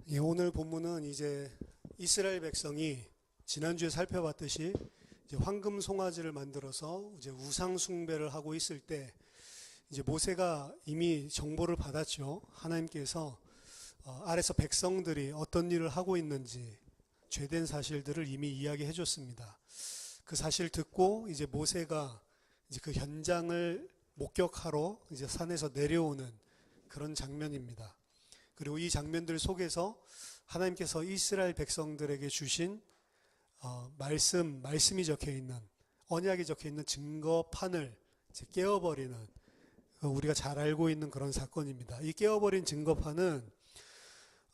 예, 오늘 본문은 이제 이스라엘 백성이 지난주에 살펴봤듯이 이제 황금 송아지를 만들어서 이제 우상 숭배를 하고 있을 때 이제 모세가 이미 정보를 받았죠. 하나님께서 아래서 백성들이 어떤 일을 하고 있는지 죄된 사실들을 이미 이야기해 줬습니다. 그 사실 듣고 이제 모세가 이제 그 현장을 목격하러 이제 산에서 내려오는 그런 장면입니다. 그리고 이 장면들 속에서 하나님께서 이스라엘 백성들에게 주신 말씀이 적혀 있는, 언약이 적혀 있는 증거판을 이제 깨어버리는, 우리가 잘 알고 있는 그런 사건입니다. 이 깨어버린 증거판은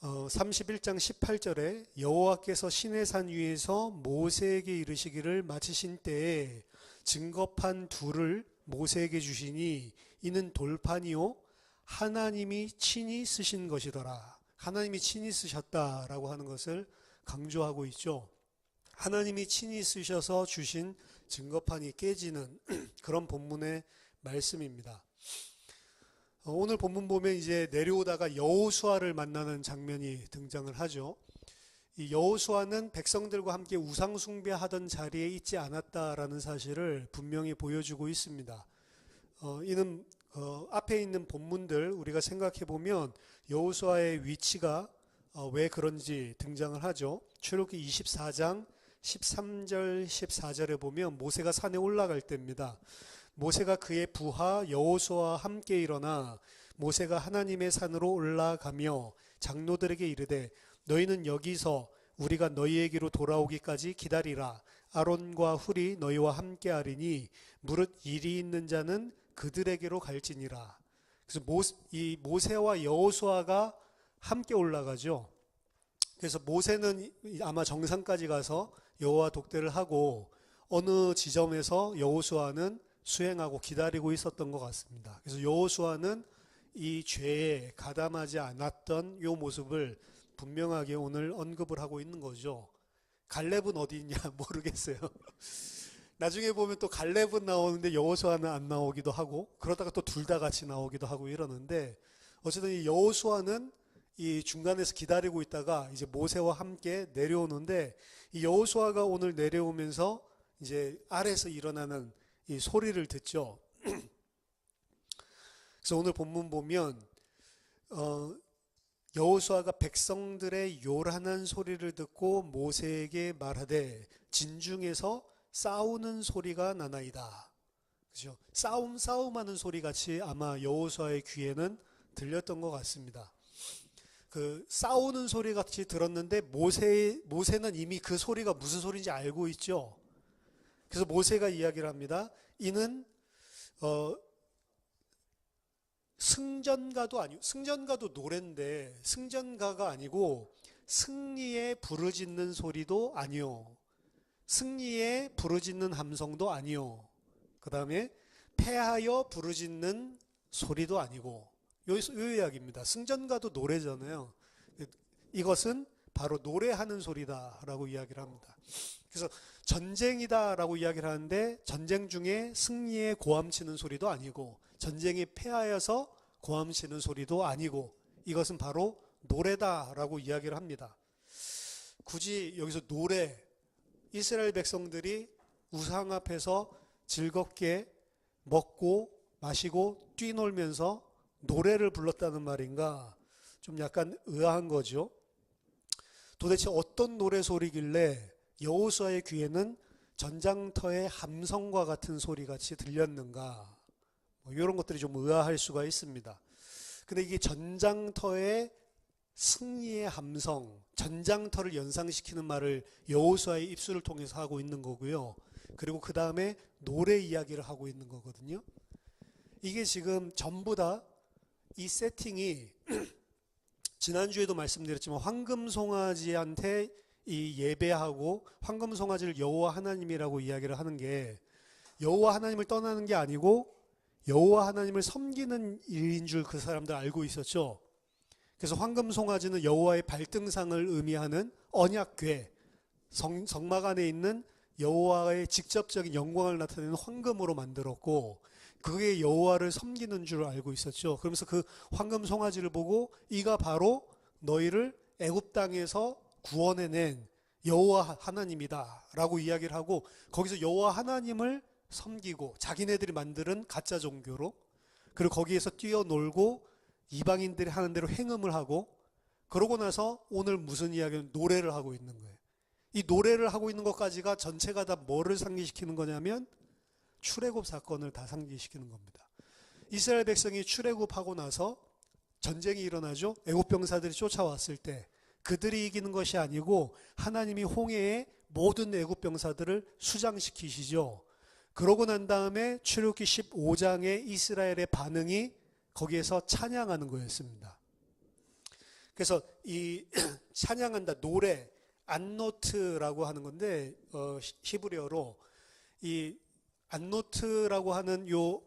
31장 18절에 여호와께서 시내산 위에서 모세에게 이르시기를 마치신 때에 증거판 둘을 모세에게 주시니 이는 돌판이요 하나님이 친히 쓰신 것이더라. 하나님이 친히 쓰셨다라고 하는 것을 강조하고 있죠. 하나님이 친히 쓰셔서 주신 증거판이 깨지는 그런 본문의 말씀입니다. 오늘 본문 보면 이제 내려오다가 여호수아를 만나는 장면이 등장을 하죠. 이 여호수아는 백성들과 함께 우상 숭배하던 자리에 있지 않았다라는 사실을 분명히 보여주고 있습니다. 이는 앞에 있는 본문들 우리가 생각해 보면 여호수아의 위치가 왜 그런지 등장을 하죠. 출애굽기 24장 13절 14절에 보면 모세가 산에 올라갈 때입니다. 모세가 그의 부하 여호수아와 함께 일어나 모세가 하나님의 산으로 올라가며 장로들에게 이르되 너희는 여기서 우리가 너희에게로 돌아오기까지 기다리라. 아론과 훌이 너희와 함께 하리니 무릇 일이 있는 자는 그들에게로 갈지니라. 그래서 이 모세와 여호수아가 함께 올라가죠. 그래서 모세는 아마 정상까지 가서 여호와 독대를 하고 어느 지점에서 여호수아는 수행하고 기다리고 있었던 것 같습니다. 그래서 여호수아는 이 죄에 가담하지 않았던 이 모습을 분명하게 오늘 언급을 하고 있는 거죠. 갈렙은 어디 있냐 모르겠어요. 나중에 보면 또 갈렙은 나오는데 여호수아는 안 나오기도 하고 그러다가 또 둘 다 같이 나오기도 하고 이러는데 어쨌든 이 여호수아는 이 중간에서 기다리고 있다가 이제 모세와 함께 내려오는데 이 여호수아가 오늘 내려오면서 이제 아래에서 일어나는 이 소리를 듣죠. 그래서 오늘 본문 보면 여호수아가 백성들의 요란한 소리를 듣고 모세에게 말하되 진중에서 싸우는 소리가 나나이다. 그죠? 싸움하는 소리 같이 아마 여호수아의 귀에는 들렸던 것 같습니다. 그 싸우는 소리 같이 들었는데 모세는 이미 그 소리가 무슨 소리인지 알고 있죠. 그래서 모세가 이야기를 합니다. 이는 승전가도 노래인데 승전가가 아니고 승리에 부르짖는 소리도 아니요. 승리에 부르짖는 함성도 아니요. 그 다음에 패하여 부르짖는 소리도 아니고 요 이야기입니다. 승전가도 노래잖아요. 이것은 바로 노래하는 소리다라고 이야기를 합니다. 그래서 전쟁이다라고 이야기를 하는데 전쟁 중에 승리에 고함치는 소리도 아니고 전쟁에 패하여서 고함치는 소리도 아니고 이것은 바로 노래다라고 이야기를 합니다. 굳이 여기서 노래, 이스라엘 백성들이 우상 앞에서 즐겁게 먹고 마시고 뛰놀면서 노래를 불렀다는 말인가 좀 약간 의아한 거죠. 도대체 어떤 노래 소리길래 여호수아의 귀에는 전장터의 함성과 같은 소리같이 들렸는가, 이런 것들이 좀 의아할 수가 있습니다. 근데 이게 전장터의 승리의 함성, 전장터를 연상시키는 말을 여호수아의 입술을 통해서 하고 있는 거고요. 그리고 그 다음에 노래 이야기를 하고 있는 거거든요. 이게 지금 전부 다 이 세팅이 지난주에도 말씀드렸지만 황금송아지한테 이 예배하고 황금송아지를 여호와 하나님이라고 이야기를 하는 게 여호와 하나님을 떠나는 게 아니고 여호와 하나님을 섬기는 일인 줄 그 사람들 알고 있었죠. 그래서 황금송아지는 여호와의 발등상을 의미하는 언약궤, 성막 안에 있는 여호와의 직접적인 영광을 나타내는 황금으로 만들었고 그게 여호와를 섬기는 줄 알고 있었죠. 그러면서 그 황금 송아지를 보고 이가 바로 너희를 애굽 땅에서 구원해낸 여호와 하나님이다라고 이야기를 하고, 거기서 여호와 하나님을 섬기고 자기네들이 만드는 가짜 종교로, 그리고 거기에서 뛰어놀고 이방인들이 하는 대로 행음을 하고, 그러고 나서 오늘 무슨 이야기는 노래를 하고 있는 거예요. 이 노래를 하고 있는 것까지가 전체가 다 뭐를 상기시키는 거냐면 출애굽 사건을 다 상기시키는 겁니다. 이스라엘 백성이 출애굽하고 나서 전쟁이 일어나죠. 애굽 병사들이 쫓아왔을 때 그들이 이기는 것이 아니고 하나님이 홍해에 모든 애굽 병사들을 수장시키시죠. 그러고 난 다음에 출애굽기 15장의 이스라엘의 반응이 거기에서 찬양하는 거였습니다. 그래서 이 찬양한다, 노래, 안노트라고 하는 건데, 히브리어로 이 안노트라고 하는 요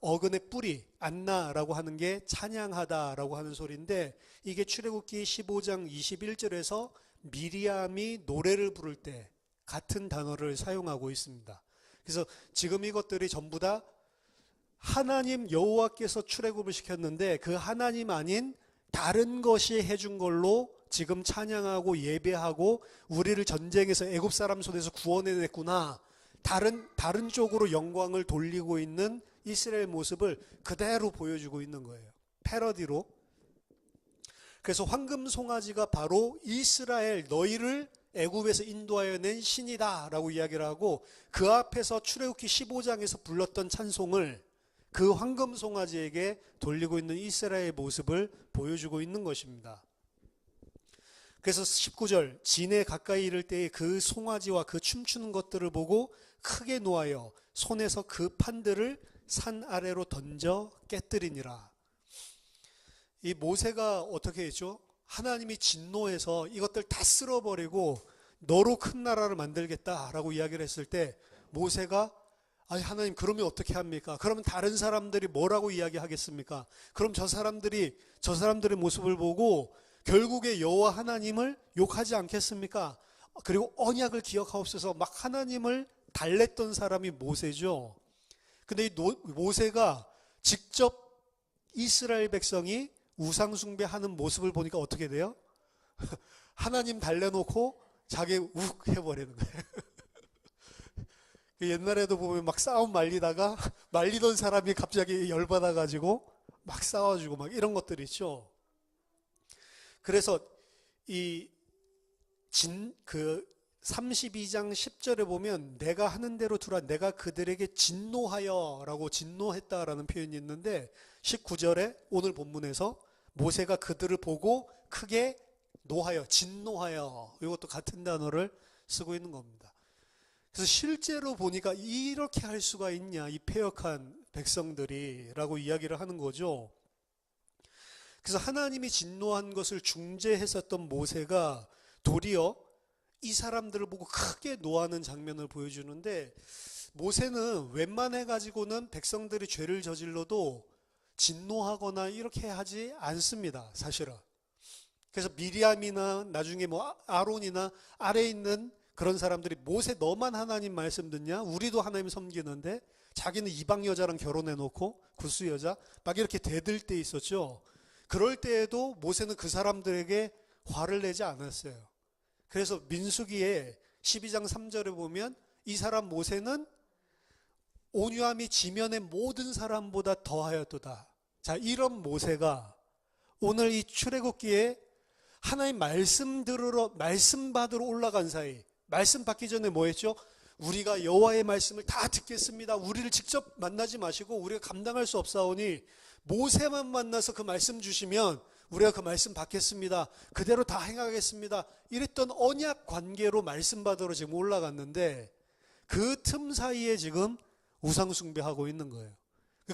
어근의 뿌리, 안나라고 하는 게 찬양하다라고 하는 소리인데, 이게 출애굽기 15장 21절에서 미리암이 노래를 부를 때 같은 단어를 사용하고 있습니다. 그래서 지금 이것들이 전부 다 하나님 여호와께서 출애굽을 시켰는데 그 하나님 아닌 다른 것이 해준 걸로 지금 찬양하고 예배하고 우리를 전쟁에서 애굽 사람 손에서 구원해냈구나, 다른 쪽으로 영광을 돌리고 있는 이스라엘 모습을 그대로 보여주고 있는 거예요. 패러디로. 그래서 황금 송아지가 바로 이스라엘, 너희를 애굽에서 인도하여 낸 신이다 라고 이야기를 하고, 그 앞에서 출애굽기 15장에서 불렀던 찬송을 그 황금 송아지에게 돌리고 있는 이스라엘의 모습을 보여주고 있는 것입니다. 그래서 19절, 진에 가까이 이를 때에 그 송아지와 그 춤추는 것들을 보고 크게 노하여 손에서 그 판들을 산 아래로 던져 깨뜨리니라. 이 모세가 어떻게 했죠? 하나님이 진노해서 이것들 다 쓸어버리고 너로 큰 나라를 만들겠다라고 이야기를 했을 때 모세가, 아니 하나님 그러면 어떻게 합니까? 그러면 다른 사람들이 뭐라고 이야기하겠습니까? 그럼 저 사람들의 모습을 보고 결국에 여호와 하나님을 욕하지 않겠습니까? 그리고 언약을 기억하옵소서 막 하나님을 달랬던 사람이 모세죠. 근데 이 모세가 직접 이스라엘 백성이 우상 숭배하는 모습을 보니까 어떻게 돼요? 하나님 달래놓고 자기 욱 해버리는 거예요. 옛날에도 보면 막 싸움 말리다가 말리던 사람이 갑자기 열받아가지고 막 싸워주고 막 이런 것들이 있죠. 그래서 이 32장 10절에 보면 내가 하는 대로 두라, 내가 그들에게 진노하여 라고 진노했다라는 표현이 있는데, 19절에 오늘 본문에서 모세가 그들을 보고 크게 노하여, 진노하여, 이것도 같은 단어를 쓰고 있는 겁니다. 그래서 실제로 보니까 이렇게 할 수가 있냐, 이 패역한 백성들이 라고 이야기를 하는 거죠. 그래서 하나님이 진노한 것을 중재했었던 모세가 도리어 이 사람들을 보고 크게 노하는 장면을 보여주는데, 모세는 웬만해가지고는 백성들이 죄를 저질러도 진노하거나 이렇게 하지 않습니다, 사실은. 그래서 미리암이나 나중에 뭐 아론이나 아래에 있는 그런 사람들이 모세 너만 하나님 말씀 듣냐? 우리도 하나님 섬기는데, 자기는 이방 여자랑 결혼해놓고 구스 여자 막 이렇게 대들 때 있었죠. 그럴 때에도 모세는 그 사람들에게 화를 내지 않았어요. 그래서 민수기에 12장 3절에 보면 이 사람 모세는 온유함이 지면의 모든 사람보다 더하였도다. 자, 이런 모세가 오늘 이 출애굽기에 하나님 말씀 받으러 올라간 사이, 말씀 받기 전에 뭐 했죠? 우리가 여호와의 말씀을 다 듣겠습니다. 우리를 직접 만나지 마시고 우리가 감당할 수 없사오니 모세만 만나서 그 말씀 주시면 우리가 그 말씀 받겠습니다. 그대로 다 행하겠습니다. 이랬던 언약 관계로 말씀 받으러 지금 올라갔는데, 그 틈 사이에 지금 우상 숭배하고 있는 거예요.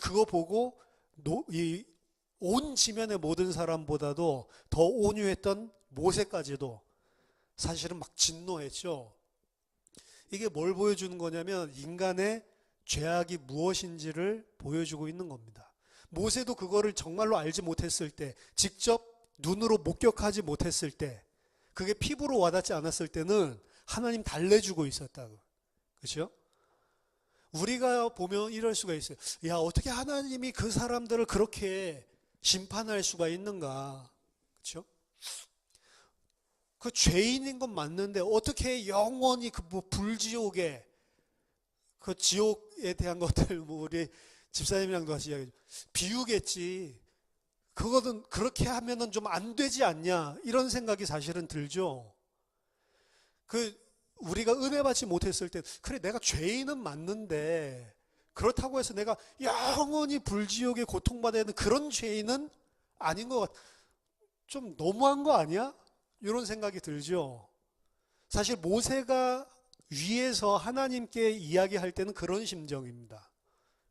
그거 보고 이 온 지면의 모든 사람보다도 더 온유했던 모세까지도 사실은 막 진노했죠. 이게 뭘 보여주는 거냐면 인간의 죄악이 무엇인지를 보여주고 있는 겁니다. 모세도 그거를 정말로 알지 못했을 때, 직접 눈으로 목격하지 못했을 때, 그게 피부로 와닿지 않았을 때는 하나님 달래주고 있었다고. 그렇죠? 우리가 보면 이럴 수가 있어요. 야, 어떻게 하나님이 그 사람들을 그렇게 심판할 수가 있는가? 그렇죠? 그 죄인인 건 맞는데 어떻게 영원히 그 뭐 불지옥에 그 지옥에 대한 것들 뭐 우리 집사님이랑도 같이 이야기하죠. 비유겠지. 그거는 그렇게 하면은 좀 안 되지 않냐 이런 생각이 사실은 들죠. 그 우리가 은혜 받지 못했을 때 그래 내가 죄인은 맞는데 그렇다고 해서 내가 영원히 불지옥에 고통받아야 하는 그런 죄인은 아닌 것 같아. 좀 너무한 거 아니야? 이런 생각이 들죠. 사실 모세가 위에서 하나님께 이야기할 때는 그런 심정입니다.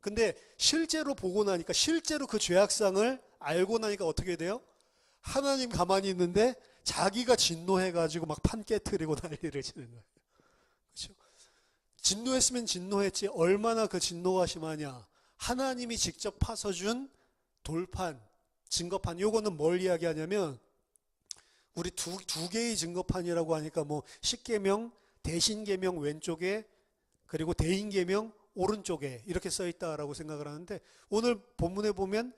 근데 실제로 보고 나니까 실제로 그 죄악상을 알고 나니까 어떻게 돼요? 하나님 가만히 있는데 자기가 진노해가지고 막 판 깨트리고 난리를 치는 거예요. 그렇죠? 진노했으면 진노했지 얼마나 그 진노가 심하냐. 하나님이 직접 파서준 돌판, 증거판. 요거는 뭘 이야기하냐면 우리 두 개의 증거판이라고 하니까 뭐 십계명, 대신계명 왼쪽에 그리고 대인계명 오른쪽에 이렇게 써 있다라고 생각을 하는데 오늘 본문에 보면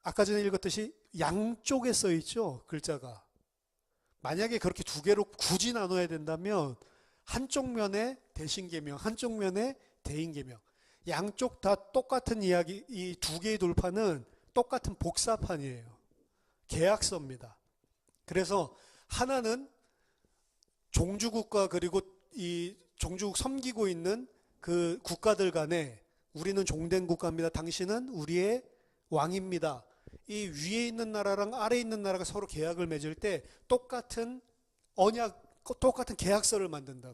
아까 전에 읽었듯이 양쪽에 써 있죠, 글자가. 만약에 그렇게 두 개로 굳이 나눠야 된다면 한쪽 면에 대신계명, 한쪽 면에 대인계명. 양쪽 다 똑같은 이야기, 이 두 개의 돌판은 똑같은 복사판이에요. 계약서입니다. 그래서 하나는 종주국과 그리고 이 종주국 섬기고 있는 그 국가들 간에 우리는 종된 국가입니다. 당신은 우리의 왕입니다. 이 위에 있는 나라랑 아래에 있는 나라가 서로 계약을 맺을 때 똑같은 언약, 똑같은 계약서를 만든다.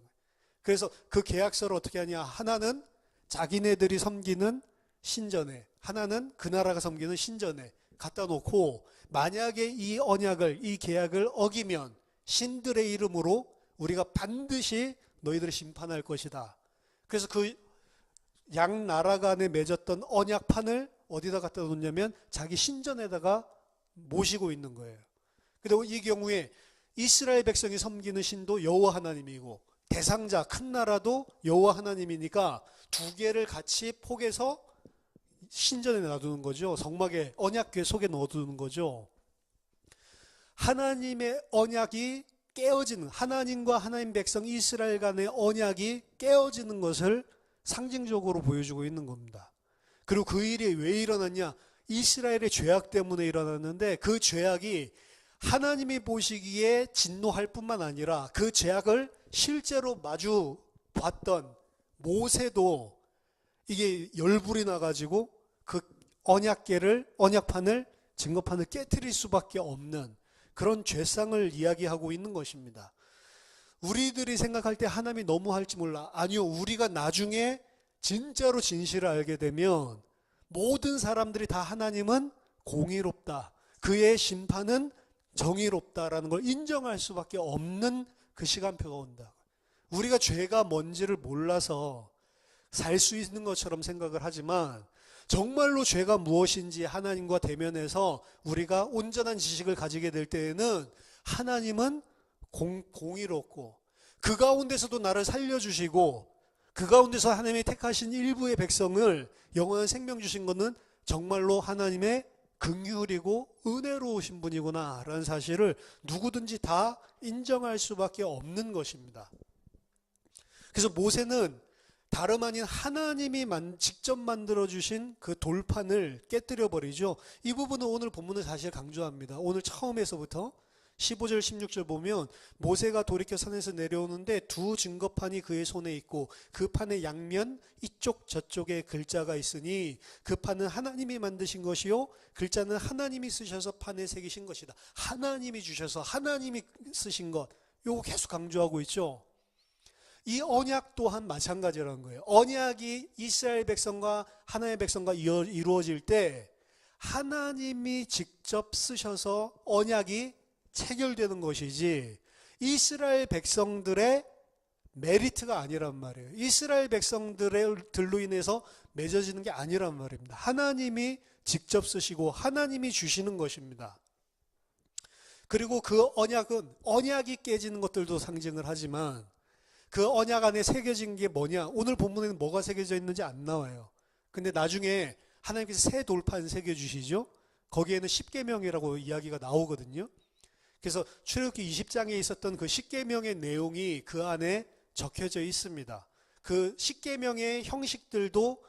그래서 그 계약서를 어떻게 하냐. 하나는 자기네들이 섬기는 신전에, 하나는 그 나라가 섬기는 신전에 갖다 놓고 만약에 이 언약을, 이 계약을 어기면 신들의 이름으로 우리가 반드시 너희들을 심판할 것이다. 그래서 그 양 나라 간에 맺었던 언약판을 어디다 갖다 놓냐면 자기 신전에다가 모시고 있는 거예요. 그리고 이 경우에 이스라엘 백성이 섬기는 신도 여호와 하나님이고 대상자 큰 나라도 여호와 하나님이니까 두 개를 같이 포개서 신전에 놔두는 거죠. 성막에 언약궤 속에 넣어두는 거죠. 하나님의 언약이 깨어지는, 하나님과 하나님 백성 이스라엘 간의 언약이 깨어지는 것을 상징적으로 보여주고 있는 겁니다. 그리고 그 일이 왜 일어났냐? 이스라엘의 죄악 때문에 일어났는데 그 죄악이 하나님이 보시기에 진노할 뿐만 아니라 그 죄악을 실제로 마주 봤던 모세도 이게 열불이 나가지고 그 언약판을, 증거판을 깨트릴 수밖에 없는 그런 죄상을 이야기하고 있는 것입니다. 우리들이 생각할 때 하나님이 너무 할지 몰라. 아니요, 우리가 나중에 진짜로 진실을 알게 되면 모든 사람들이 다 하나님은 공의롭다. 그의 심판은 정의롭다라는 걸 인정할 수밖에 없는 그 시간표가 온다. 우리가 죄가 뭔지를 몰라서 살 수 있는 것처럼 생각을 하지만 정말로 죄가 무엇인지 하나님과 대면해서 우리가 온전한 지식을 가지게 될 때에는 하나님은 공의롭고 그 가운데서도 나를 살려주시고 그 가운데서 하나님이 택하신 일부의 백성을 영원한 생명 주신 것은 정말로 하나님의 긍휼이고 은혜로우신 분이구나 라는 사실을 누구든지 다 인정할 수밖에 없는 것입니다. 그래서 모세는 다름 아닌 하나님이 직접 만들어주신 그 돌판을 깨뜨려 버리죠. 이 부분은 오늘 본문을 사실 강조합니다. 오늘 처음에서부터 15절 16절 보면 모세가 돌이켜 산에서 내려오는데 두 증거판이 그의 손에 있고 그 판의 양면 이쪽 저쪽에 글자가 있으니 그 판은 하나님이 만드신 것이요 글자는 하나님이 쓰셔서 판에 새기신 것이다. 하나님이 주셔서 하나님이 쓰신 것, 요거 계속 강조하고 있죠. 이 언약 또한 마찬가지라는 거예요. 언약이 이스라엘 백성과 하나님의 백성과 이루어질 때 하나님이 직접 쓰셔서 언약이 체결되는 것이지 이스라엘 백성들의 메리트가 아니란 말이에요. 이스라엘 백성들로 인해서 맺어지는 게 아니란 말입니다. 하나님이 직접 쓰시고 하나님이 주시는 것입니다. 그리고 그 언약은 언약이 깨지는 것들도 상징을 하지만 그 언약 안에 새겨진 게 뭐냐? 오늘 본문에는 뭐가 새겨져 있는지 안 나와요. 근데 나중에 하나님께서 새 돌판 새겨주시죠. 거기에는 십계명이라고 이야기가 나오거든요. 그래서 출애굽기 20장에 있었던 그 십계명의 내용이 그 안에 적혀져 있습니다. 그 십계명의 형식들도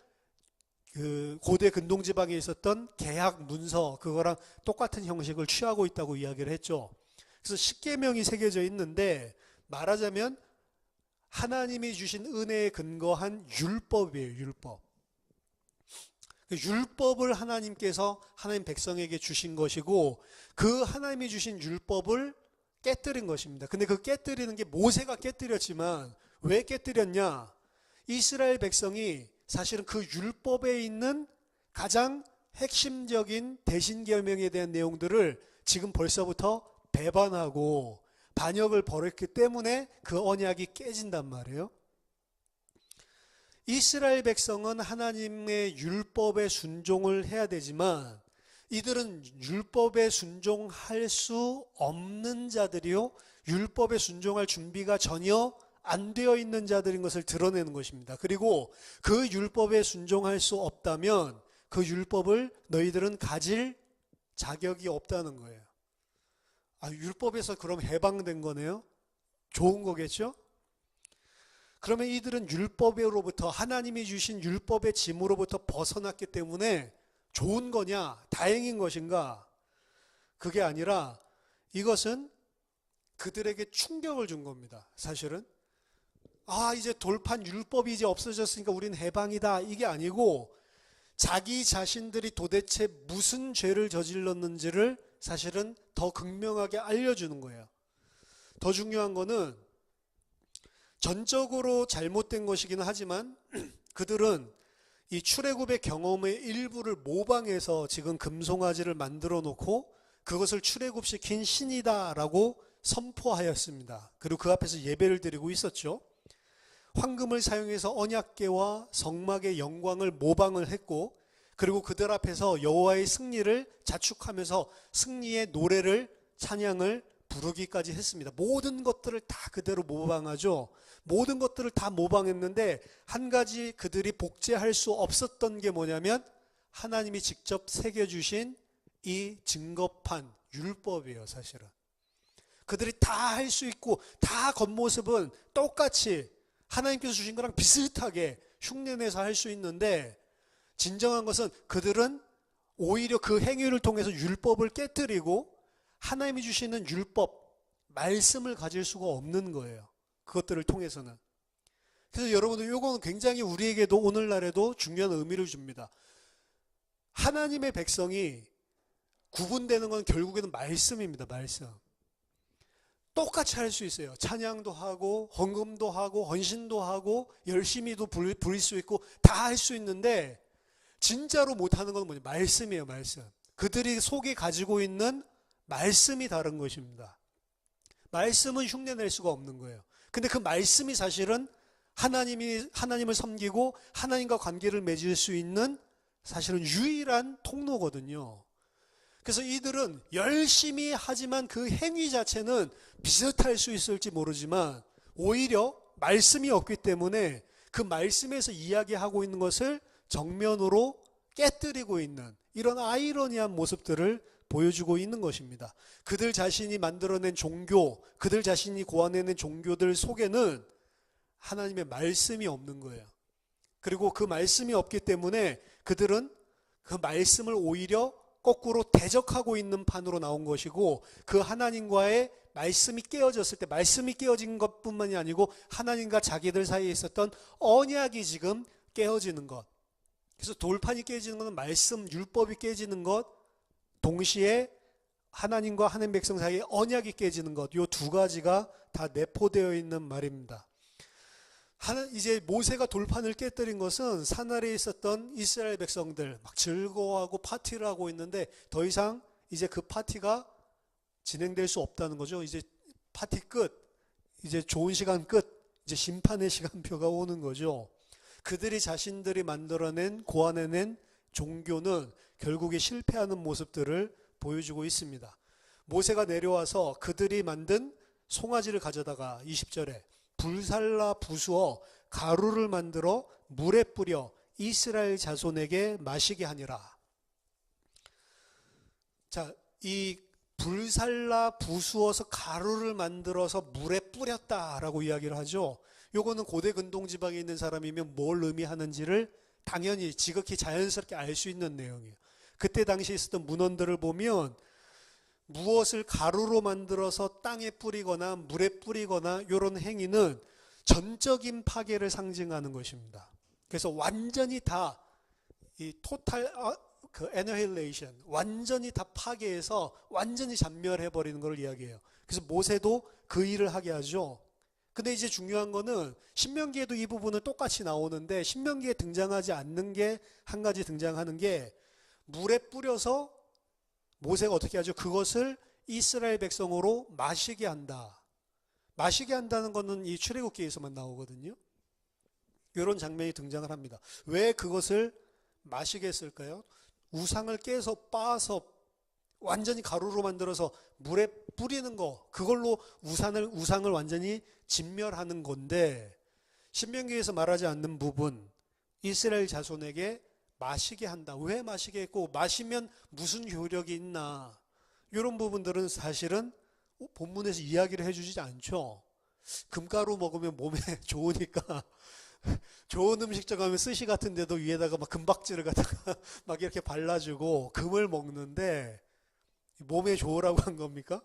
그 고대 근동지방에 있었던 계약 문서 그거랑 똑같은 형식을 취하고 있다고 이야기를 했죠. 그래서 십계명이 새겨져 있는데 말하자면 하나님이 주신 은혜에 근거한 율법이에요. 율법. 그 율법을 하나님께서 하나님 백성에게 주신 것이고 그 하나님이 주신 율법을 깨뜨린 것입니다. 근데 그 깨뜨리는 게 모세가 깨뜨렸지만 왜 깨뜨렸냐? 이스라엘 백성이 사실은 그 율법에 있는 가장 핵심적인 대신계명에 대한 내용들을 지금 벌써부터 배반하고 반역을 벌였기 때문에 그 언약이 깨진단 말이에요. 이스라엘 백성은 하나님의 율법에 순종을 해야 되지만 이들은 율법에 순종할 수 없는 자들이요, 율법에 순종할 준비가 전혀 안 되어 있는 자들인 것을 드러내는 것입니다. 그리고 그 율법에 순종할 수 없다면 그 율법을 너희들은 가질 자격이 없다는 거예요. 율법에서 그럼 해방된 거네요? 좋은 거겠죠? 그러면 이들은 율법으로부터 하나님이 주신 율법의 짐으로부터 벗어났기 때문에 좋은 거냐? 다행인 것인가? 그게 아니라 이것은 그들에게 충격을 준 겁니다. 사실은. 이제 돌판 율법이 이제 없어졌으니까 우린 해방이다. 이게 아니고 자기 자신들이 도대체 무슨 죄를 저질렀는지를 사실은 더 극명하게 알려주는 거예요. 더 중요한 거는 전적으로 잘못된 것이기는 하지만 그들은 이 출애굽의 경험의 일부를 모방해서 지금 금송아지를 만들어 놓고 그것을 출애굽시킨 신이다라고 선포하였습니다. 그리고 그 앞에서 예배를 드리고 있었죠. 황금을 사용해서 언약궤와 성막의 영광을 모방을 했고 그리고 그들 앞에서 여호와의 승리를 자축하면서 승리의 노래를 찬양을 부르기까지 했습니다. 모든 것들을 다 그대로 모방하죠. 모든 것들을 다 모방했는데 한 가지 그들이 복제할 수 없었던 게 뭐냐면 하나님이 직접 새겨주신 이 증거판 율법이에요. 사실은 그들이 다 할 수 있고 다 겉모습은 똑같이 하나님께서 주신 거랑 비슷하게 흉내내서 할 수 있는데 진정한 것은 그들은 오히려 그 행위를 통해서 율법을 깨뜨리고 하나님이 주시는 율법, 말씀을 가질 수가 없는 거예요. 그것들을 통해서는. 그래서 여러분들 이거는 굉장히 우리에게도 오늘날에도 중요한 의미를 줍니다. 하나님의 백성이 구분되는 건 결국에는 말씀입니다. 말씀. 똑같이 할 수 있어요. 찬양도 하고 헌금도 하고 헌신도 하고 열심히도 부릴 수 있고 다 할 수 있는데 진짜로 못하는 건 뭐냐? 말씀이에요. 말씀. 그들이 속에 가지고 있는 말씀이 다른 것입니다. 말씀은 흉내낼 수가 없는 거예요. 근데 그 말씀이 사실은 하나님을 섬기고 하나님과 관계를 맺을 수 있는 사실은 유일한 통로거든요. 그래서 이들은 열심히 하지만 그 행위 자체는 비슷할 수 있을지 모르지만 오히려 말씀이 없기 때문에 그 말씀에서 이야기하고 있는 것을 정면으로 깨뜨리고 있는 이런 아이러니한 모습들을 보여주고 있는 것입니다. 그들 자신이 만들어낸 종교, 그들 자신이 고안해낸 종교들 속에는 하나님의 말씀이 없는 거예요. 그리고 그 말씀이 없기 때문에 그들은 그 말씀을 오히려 거꾸로 대적하고 있는 판으로 나온 것이고 그 하나님과의 말씀이 깨어졌을 때 말씀이 깨어진 것뿐만이 아니고 하나님과 자기들 사이에 있었던 언약이 지금 깨어지는 것. 그래서 돌판이 깨지는 것은 말씀, 율법이 깨지는 것, 동시에 하나님과 하나님 백성 사이에 언약이 깨지는 것, 이 두 가지가 다 내포되어 있는 말입니다. 이제 모세가 돌판을 깨뜨린 것은 산 아래에 있었던 이스라엘 백성들 막 즐거워하고 파티를 하고 있는데 더 이상 이제 그 파티가 진행될 수 없다는 거죠. 이제 파티 끝, 이제 좋은 시간 끝, 이제 심판의 시간표가 오는 거죠. 그들이 자신들이 만들어낸 고안해낸 종교는 결국에 실패하는 모습들을 보여주고 있습니다. 모세가 내려와서 그들이 만든 송아지를 가져다가 20절에 불살라 부수어 가루를 만들어 물에 뿌려 이스라엘 자손에게 마시게 하니라. 자, 이 불살라 부수어서 가루를 만들어서 물에 뿌렸다라고 이야기를 하죠. 요거는 고대 근동 지방에 있는 사람이면 뭘 의미하는지를 당연히 지극히 자연스럽게 알 수 있는 내용이에요. 그때 당시에 있었던 문헌들을 보면 무엇을 가루로 만들어서 땅에 뿌리거나 물에 뿌리거나 이런 행위는 전적인 파괴를 상징하는 것입니다. 그래서 완전히 다 이 토탈 그 애너힐레이션, 완전히 다 파괴해서 완전히 잔멸해 버리는 걸 이야기해요. 그래서 모세도 그 일을 하게 하죠. 근데 이제 중요한 거는 신명기에도 이 부분은 똑같이 나오는데 신명기에 등장하지 않는 게 한 가지 등장하는 게 물에 뿌려서 모세가 어떻게 하죠? 그것을 이스라엘 백성으로 마시게 한다. 마시게 한다는 거는 이 출애굽기에서만 나오거든요. 이런 장면이 등장을 합니다. 왜 그것을 마시게 했을까요? 우상을 깨서 빻아서 완전히 가루로 만들어서 물에 뿌리는 거, 그걸로 우상을 완전히 진멸하는 건데, 신명기에서 말하지 않는 부분, 이스라엘 자손에게 마시게 한다. 왜 마시게 했고 마시면 무슨 효력이 있나, 이런 부분들은 사실은 본문에서 이야기를 해주지 않죠. 금가루 먹으면 몸에 좋으니까 좋은 음식점 가면 스시 같은 데도 위에다가 막 금박지를 갖다가 막 이렇게 발라주고 금을 먹는데 몸에 좋으라고 한 겁니까?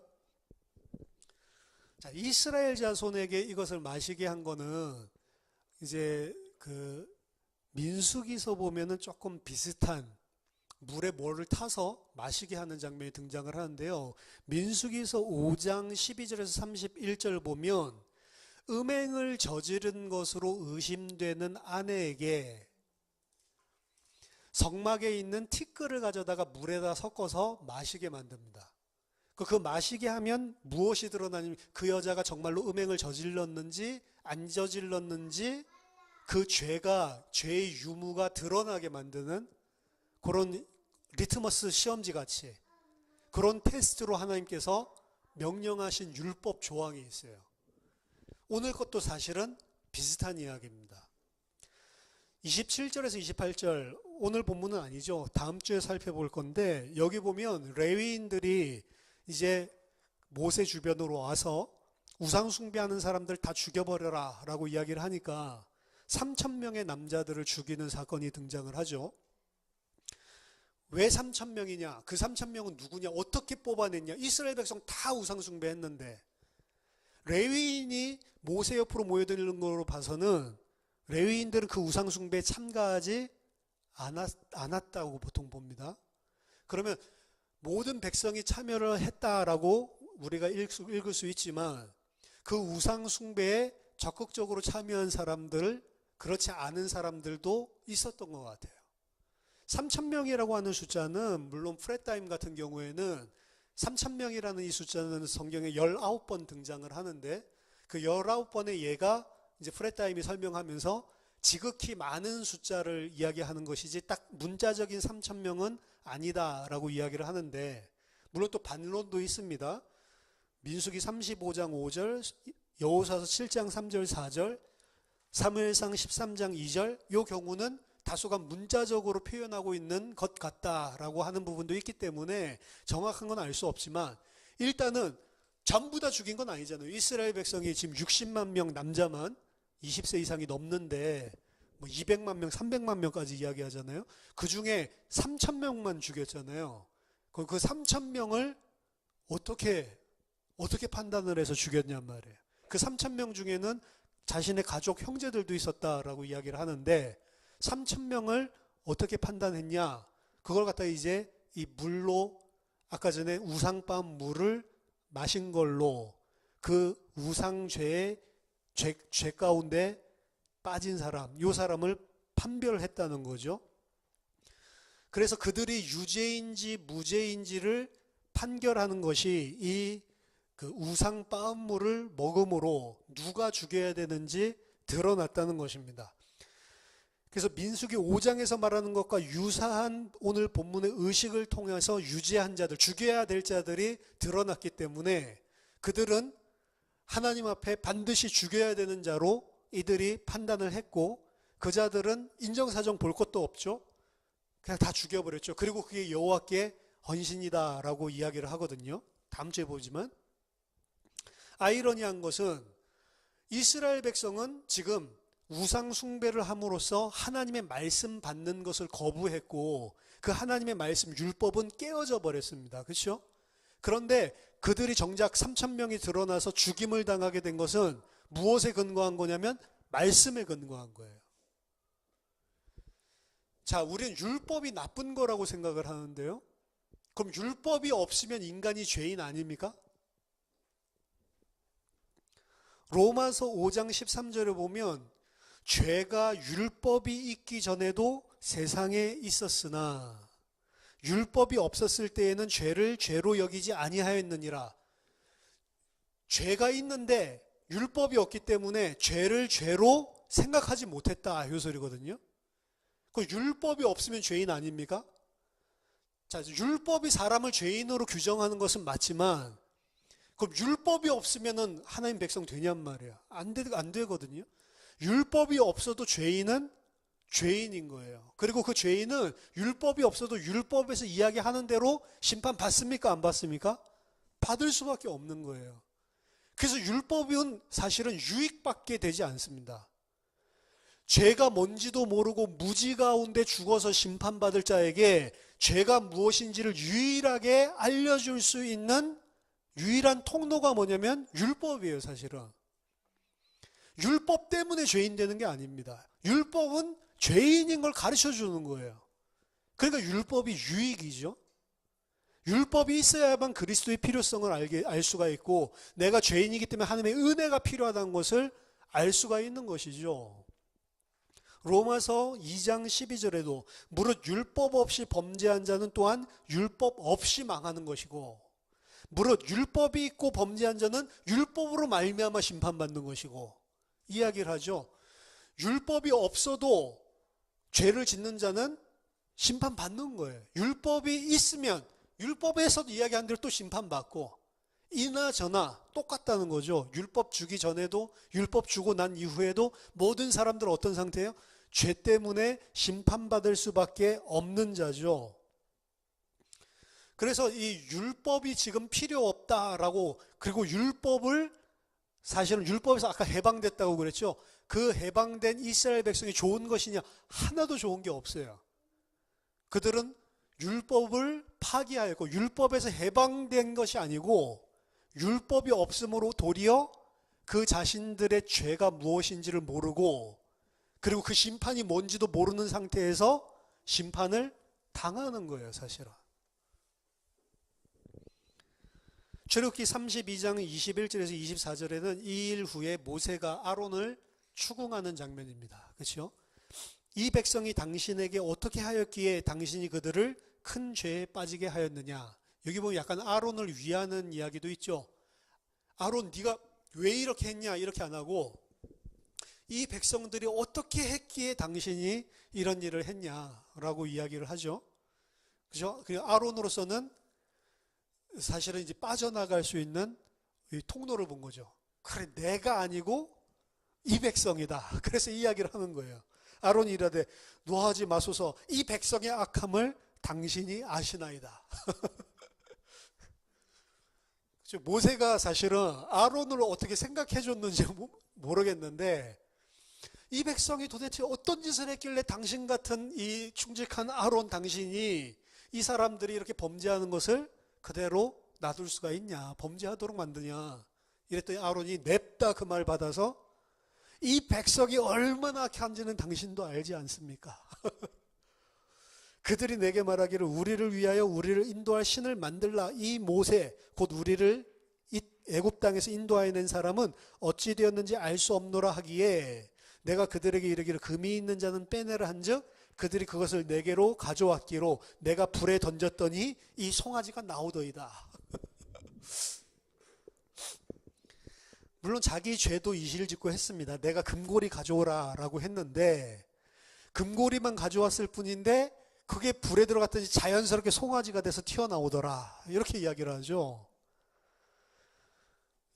자, 이스라엘 자손에게 이것을 마시게 한 거는 이제 그 민수기서 보면은 조금 비슷한 물에 뭐를 타서 마시게 하는 장면이 등장을 하는데요. 민수기서 5장 12절에서 31절 보면 음행을 저지른 것으로 의심되는 아내에게 성막에 있는 티끌을 가져다가 물에다 섞어서 마시게 만듭니다. 그 마시게 하면 무엇이 드러나냐면 그 여자가 정말로 음행을 저질렀는지 안 저질렀는지 그 죄의 유무가 드러나게 만드는 그런 리트머스 시험지 같이 그런 테스트로 하나님께서 명령하신 율법 조항이 있어요. 오늘 것도 사실은 비슷한 이야기입니다. 27절에서 28절, 오늘 본문은 아니죠. 다음 주에 살펴볼 건데, 여기 보면 레위인들이 이제 모세 주변으로 와서 우상 숭배하는 사람들 다 죽여버려라 라고 이야기를 하니까 3,000명의 남자들을 죽이는 사건이 등장을 하죠. 왜 3,000명이냐? 그 3,000명은 누구냐? 어떻게 뽑아냈냐? 이스라엘 백성 다 우상 숭배했는데 레위인이 모세 옆으로 모여드는 걸로 봐서는 레위인들은 그 우상 숭배에 참가하지 않았다고 보통 봅니다. 그러면 모든 백성이 참여를 했다라고 우리가 읽을 수 있지만 그 우상 숭배에 적극적으로 참여한 사람들, 그렇지 않은 사람들도 있었던 것 같아요. 3,000명이라고 하는 숫자는 물론 프레타임 같은 경우에는 3,000명이라는 이 숫자는 성경에 19번 등장을 하는데 그 19번의 예가 이제 프레타임이 설명하면서 지극히 많은 숫자를 이야기하는 것이지 딱 문자적인 3,000명은 아니다라고 이야기를 하는데 물론 또 반론도 있습니다. 민수기 35장 5절, 여호수아서 7장 3절 4절, 사무엘상 13장 2절 이 경우는 다소가 문자적으로 표현하고 있는 것 같다라고 하는 부분도 있기 때문에 정확한 건 알 수 없지만 일단은 전부 다 죽인 건 아니잖아요. 이스라엘 백성이 지금 60만 명 남자만 20세 이상이 넘는데 뭐 200만 명, 300만 명까지 이야기하잖아요. 그 중에 3,000명만 죽였잖아요. 그 3,000명을 어떻게 판단을 해서 죽였냔 말이에요. 그 3,000명 중에는 자신의 가족, 형제들도 있었다라고 이야기를 하는데 3,000명을 어떻게 판단했냐? 그걸 갖다 이제 이 물로 아까 전에 우상밥 물을 마신 걸로 그 우상죄의 죄 가운데 빠진 사람, 이 사람을 판별했다는 거죠. 그래서 그들이 유죄인지 무죄인지를 판결하는 것이 이 그 우상 빻음물을 먹음으로 누가 죽여야 되는지 드러났다는 것입니다. 그래서 민수기 5장에서 말하는 것과 유사한 오늘 본문의 의식을 통해서 유죄한 자들, 죽여야 될 자들이 드러났기 때문에 그들은 하나님 앞에 반드시 죽여야 되는 자로 이들이 판단을 했고 그 자들은 인정사정 볼 것도 없죠. 그냥 다 죽여버렸죠. 그리고 그게 여호와께 헌신이다라고 이야기를 하거든요. 다음 주에 보지만, 아이러니한 것은 이스라엘 백성은 지금 우상 숭배를 함으로써 하나님의 말씀 받는 것을 거부했고 그 하나님의 말씀 율법은 깨어져 버렸습니다. 그렇죠? 그런데 그들이 정작 3,000명이 드러나서 죽임을 당하게 된 것은 무엇에 근거한 거냐면 말씀에 근거한 거예요. 자, 우리는 율법이 나쁜 거라고 생각을 하는데요. 그럼 율법이 없으면 인간이 죄인 아닙니까? 로마서 5장 13절에 보면 죄가 율법이 있기 전에도 세상에 있었으나 율법이 없었을 때에는 죄를 죄로 여기지 아니하였느니라. 죄가 있는데 율법이 없기 때문에 죄를 죄로 생각하지 못했다 이 소리거든요. 그 율법이 없으면 죄인 아닙니까? 자, 율법이 사람을 죄인으로 규정하는 것은 맞지만 그럼 율법이 없으면은 하나님 백성 되냔 말이야. 안 되거든요. 율법이 없어도 죄인은 죄인인 거예요. 그리고 그 죄인은 율법이 없어도 율법에서 이야기하는 대로 심판 받습니까? 안 받습니까? 받을 수밖에 없는 거예요. 그래서 율법은 사실은 유익받게 되지 않습니다. 죄가 뭔지도 모르고 무지 가운데 죽어서 심판받을 자에게 죄가 무엇인지를 유일하게 알려줄 수 있는 유일한 통로가 뭐냐면 율법이에요, 사실은. 율법 때문에 죄인 되는 게 아닙니다. 율법은 죄인인 걸 가르쳐 주는 거예요. 그러니까 율법이 유익이죠. 율법이 있어야만 그리스도의 필요성을 알 수가 있고 내가 죄인이기 때문에 하나님의 은혜가 필요하다는 것을 알 수가 있는 것이죠. 로마서 2장 12절에도 무릇 율법 없이 범죄한 자는 또한 율법 없이 망하는 것이고 무릇 율법이 있고 범죄한 자는 율법으로 말미암아 심판받는 것이고 이야기를 하죠. 율법이 없어도 죄를 짓는 자는 심판받는 거예요. 율법이 있으면 율법에서도 이야기한 대로 또 심판받고 이나 저나 똑같다는 거죠. 율법 주기 전에도 율법 주고 난 이후에도 모든 사람들은 어떤 상태예요? 죄 때문에 심판받을 수밖에 없는 자죠. 그래서 이 율법이 지금 필요 없다라고 그리고 율법을 사실은 율법에서 아까 해방됐다고 그랬죠. 그 해방된 이스라엘 백성이 좋은 것이냐? 하나도 좋은 게 없어요. 그들은 율법을 파기하였고 율법에서 해방된 것이 아니고 율법이 없으므로 도리어 그 자신들의 죄가 무엇인지를 모르고 그리고 그 심판이 뭔지도 모르는 상태에서 심판을 당하는 거예요, 사실은. 출애굽기 32장 21절에서 24절에는 이 일 후에 모세가 아론을 추궁하는 장면입니다. 그렇죠? 이 백성이 당신에게 어떻게 하였기에 당신이 그들을 큰 죄에 빠지게 하였느냐. 여기 보면 약간 아론을 위하는 이야기도 있죠. 아론 네가 왜 이렇게 했냐 이렇게 안 하고 이 백성들이 어떻게 했기에 당신이 이런 일을 했냐라고 이야기를 하죠. 그죠? 그 아론으로서는 사실은 이제 빠져나갈 수 있는 이 통로를 본 거죠. 그래, 내가 아니고 이 백성이다. 그래서 이야기를 하는 거예요. 아론이 이르되 노하지 마소서 이 백성의 악함을 당신이 아시나이다. 모세가 사실은 아론을 어떻게 생각해 줬는지 모르겠는데 이 백성이 도대체 어떤 짓을 했길래 당신 같은 이 충직한 아론 당신이 이 사람들이 이렇게 범죄하는 것을 그대로 놔둘 수가 있냐, 범죄하도록 만드냐. 이랬더니 아론이 냅다 그 말 받아서 이 백성이 얼마나 악한지는 당신도 알지 않습니까? 그들이 내게 말하기를 우리를 위하여 우리를 인도할 신을 만들라. 이 모세 곧 우리를 이 애굽 땅에서 인도하여 사람은 어찌 되었는지 알 수 없노라 하기에 내가 그들에게 이르기를 금이 있는 자는 빼내라 한즉 그들이 그것을 내게로 가져왔기로 내가 불에 던졌더니 이 송아지가 나오더이다. 물론 자기 죄도 이실직고 했습니다. 내가 금고리 가져오라 라고 했는데 금고리만 가져왔을 뿐인데 그게 불에 들어갔더니 자연스럽게 송아지가 돼서 튀어나오더라. 이렇게 이야기를 하죠.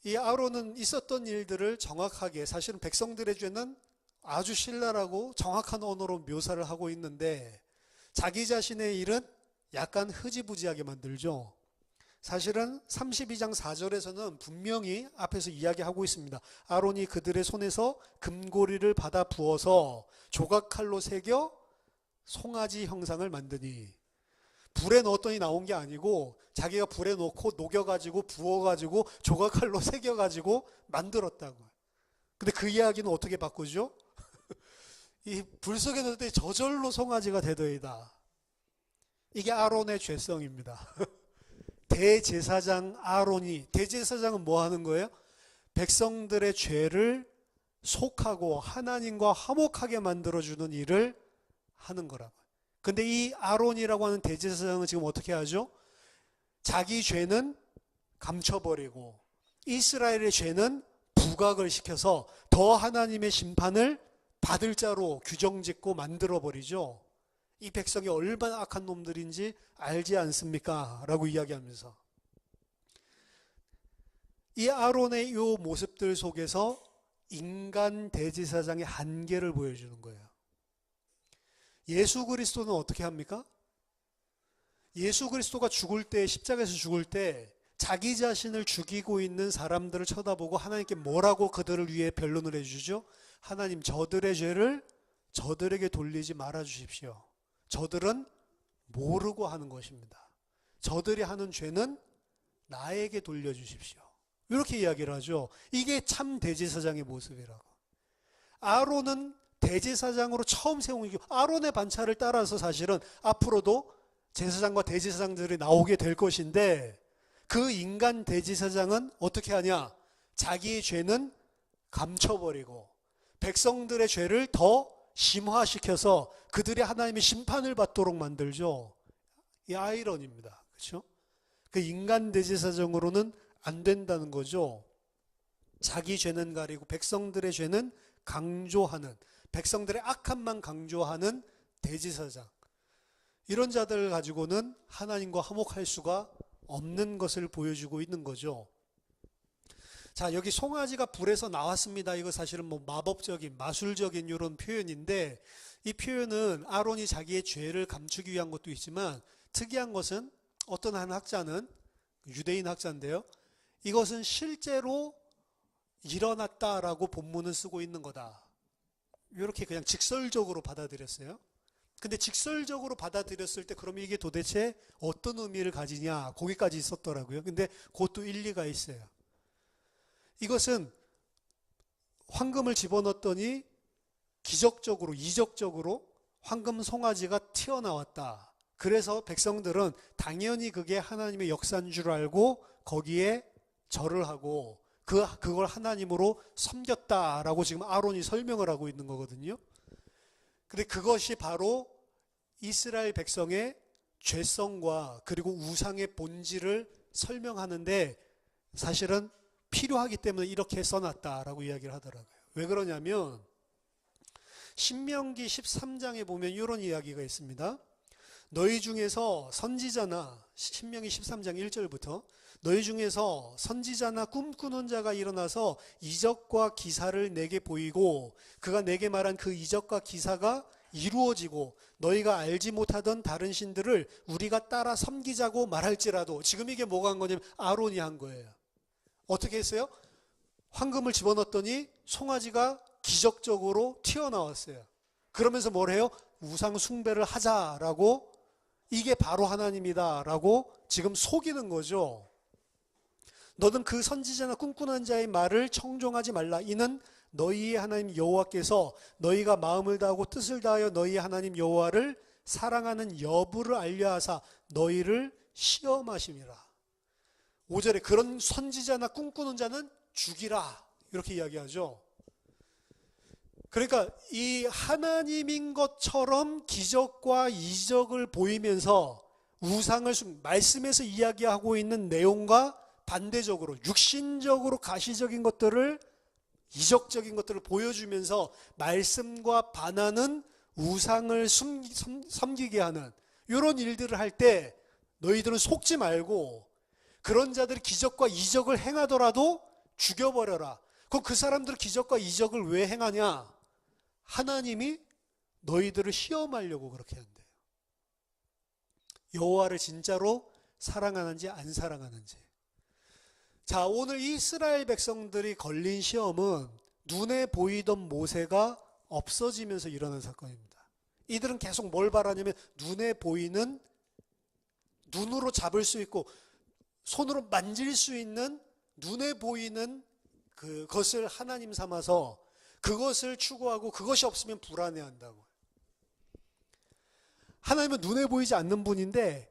이 아론은 있었던 일들을 정확하게 사실은 백성들의 죄는 아주 신랄하고 정확한 언어로 묘사를 하고 있는데 자기 자신의 일은 약간 흐지부지하게 만들죠. 사실은 32장 4절에서는 분명히 앞에서 이야기하고 있습니다. 아론이 그들의 손에서 금고리를 받아 부어서 조각칼로 새겨 송아지 형상을 만드니, 불에 넣었더니 나온 게 아니고 자기가 불에 넣고 녹여가지고 부어가지고 조각칼로 새겨가지고 만들었다고요. 근데 그 이야기는 어떻게 바꾸죠? 이 불 속에 넣었더니 저절로 송아지가 되더이다. 이게 아론의 죄성입니다. 대제사장 아론이, 대제사장은 뭐 하는 거예요? 백성들의 죄를 속하고 하나님과 화목하게 만들어주는 일을 하는 거라고요. 근데 이 아론이라고 하는 대제사장은 지금 어떻게 하죠? 자기 죄는 감춰버리고 이스라엘의 죄는 부각을 시켜서 더 하나님의 심판을 받을 자로 규정짓고 만들어버리죠. 이 백성이 얼마나 악한 놈들인지 알지 않습니까? 라고 이야기하면서 이 아론의 이 모습들 속에서 인간 대제사장의 한계를 보여주는 거예요. 예수 그리스도는 어떻게 합니까? 예수 그리스도가 죽을 때, 십자가에서 죽을 때 자기 자신을 죽이고 있는 사람들을 쳐다보고 하나님께 뭐라고 그들을 위해 변론을 해주죠? 하나님, 저들의 죄를 저들에게 돌리지 말아 주십시오. 저들은 모르고 하는 것입니다. 저들이 하는 죄는 나에게 돌려주십시오. 이렇게 이야기를 하죠. 이게 참 대제사장의 모습이라고. 아론은 대제사장으로 처음 세운 게, 아론의 반차를 따라서 사실은 앞으로도 제사장과 대제사장들이 나오게 될 것인데, 그 인간 대제사장은 어떻게 하냐? 자기의 죄는 감춰버리고 백성들의 죄를 더 심화시켜서 그들이 하나님의 심판을 받도록 만들죠. 이 아이러니입니다. 그렇죠? 그 인간 대제사장으로는 안 된다는 거죠. 자기 죄는 가리고 백성들의 죄는 강조하는, 백성들의 악함만 강조하는 대제사장. 이런 자들을 가지고는 하나님과 화목할 수가 없는 것을 보여주고 있는 거죠. 자, 여기 송아지가 불에서 나왔습니다. 이거 사실은 뭐 마법적인, 마술적인 이런 표현인데, 이 표현은 아론이 자기의 죄를 감추기 위한 것도 있지만, 특이한 것은 어떤 한 학자는, 유대인 학자인데요, 이것은 실제로 일어났다라고 본문은 쓰고 있는 거다. 이렇게 그냥 직설적으로 받아들였어요. 근데 직설적으로 받아들였을 때 그러면 이게 도대체 어떤 의미를 가지냐, 거기까지 있었더라고요. 근데 그것도 일리가 있어요. 이것은 황금을 집어넣었더니 기적적으로, 이적적으로 황금 송아지가 튀어나왔다. 그래서 백성들은 당연히 그게 하나님의 역사인 줄 알고 거기에 절을 하고 그걸 하나님으로 섬겼다라고 지금 아론이 설명을 하고 있는 거거든요. 근데 그것이 바로 이스라엘 백성의 죄성과 그리고 우상의 본질을 설명하는데 사실은 필요하기 때문에 이렇게 써놨다라고 이야기를 하더라고요. 왜 그러냐면 신명기 13장에 보면 이런 이야기가 있습니다. 너희 중에서 선지자나, 신명기 13장 1절부터 너희 중에서 선지자나 꿈꾸는 자가 일어나서 이적과 기사를 내게 보이고 그가 내게 말한 그 이적과 기사가 이루어지고 너희가 알지 못하던 다른 신들을 우리가 따라 섬기자고 말할지라도, 지금 이게 뭐가 한 거냐면 아론이 한 거예요. 어떻게 했어요? 황금을 집어넣었더니 송아지가 기적적으로 튀어나왔어요. 그러면서 뭘 해요? 우상 숭배를 하자라고, 이게 바로 하나님이다라고 지금 속이는 거죠. 너는 그 선지자나 꿈꾸는 자의 말을 청종하지 말라. 이는 너희의 하나님 여호와께서 너희가 마음을 다하고 뜻을 다하여 너희의 하나님 여호와를 사랑하는 여부를 알려하사 너희를 시험하심이라. 5절에 그런 선지자나 꿈꾸는 자는 죽이라, 이렇게 이야기하죠. 그러니까 이 하나님인 것처럼 기적과 이적을 보이면서 우상을, 말씀에서 이야기하고 있는 내용과 반대적으로 육신적으로 가시적인 것들을, 이적적인 것들을 보여주면서 말씀과 반하는 우상을 섬기게 하는 이런 일들을 할 때 너희들은 속지 말고 그런 자들이 기적과 이적을 행하더라도 죽여버려라. 그럼 그 사람들 기적과 이적을 왜 행하냐? 하나님이 너희들을 시험하려고 그렇게 한대요. 여호와를 진짜로 사랑하는지 안 사랑하는지. 자, 오늘 이스라엘 백성들이 걸린 시험은 눈에 보이던 모세가 없어지면서 일어난 사건입니다. 이들은 계속 뭘 바라냐면 눈에 보이는, 눈으로 잡을 수 있고 손으로 만질 수 있는, 눈에 보이는 그것을 하나님 삼아서 그것을 추구하고 그것이 없으면 불안해한다고. 하나님은 눈에 보이지 않는 분인데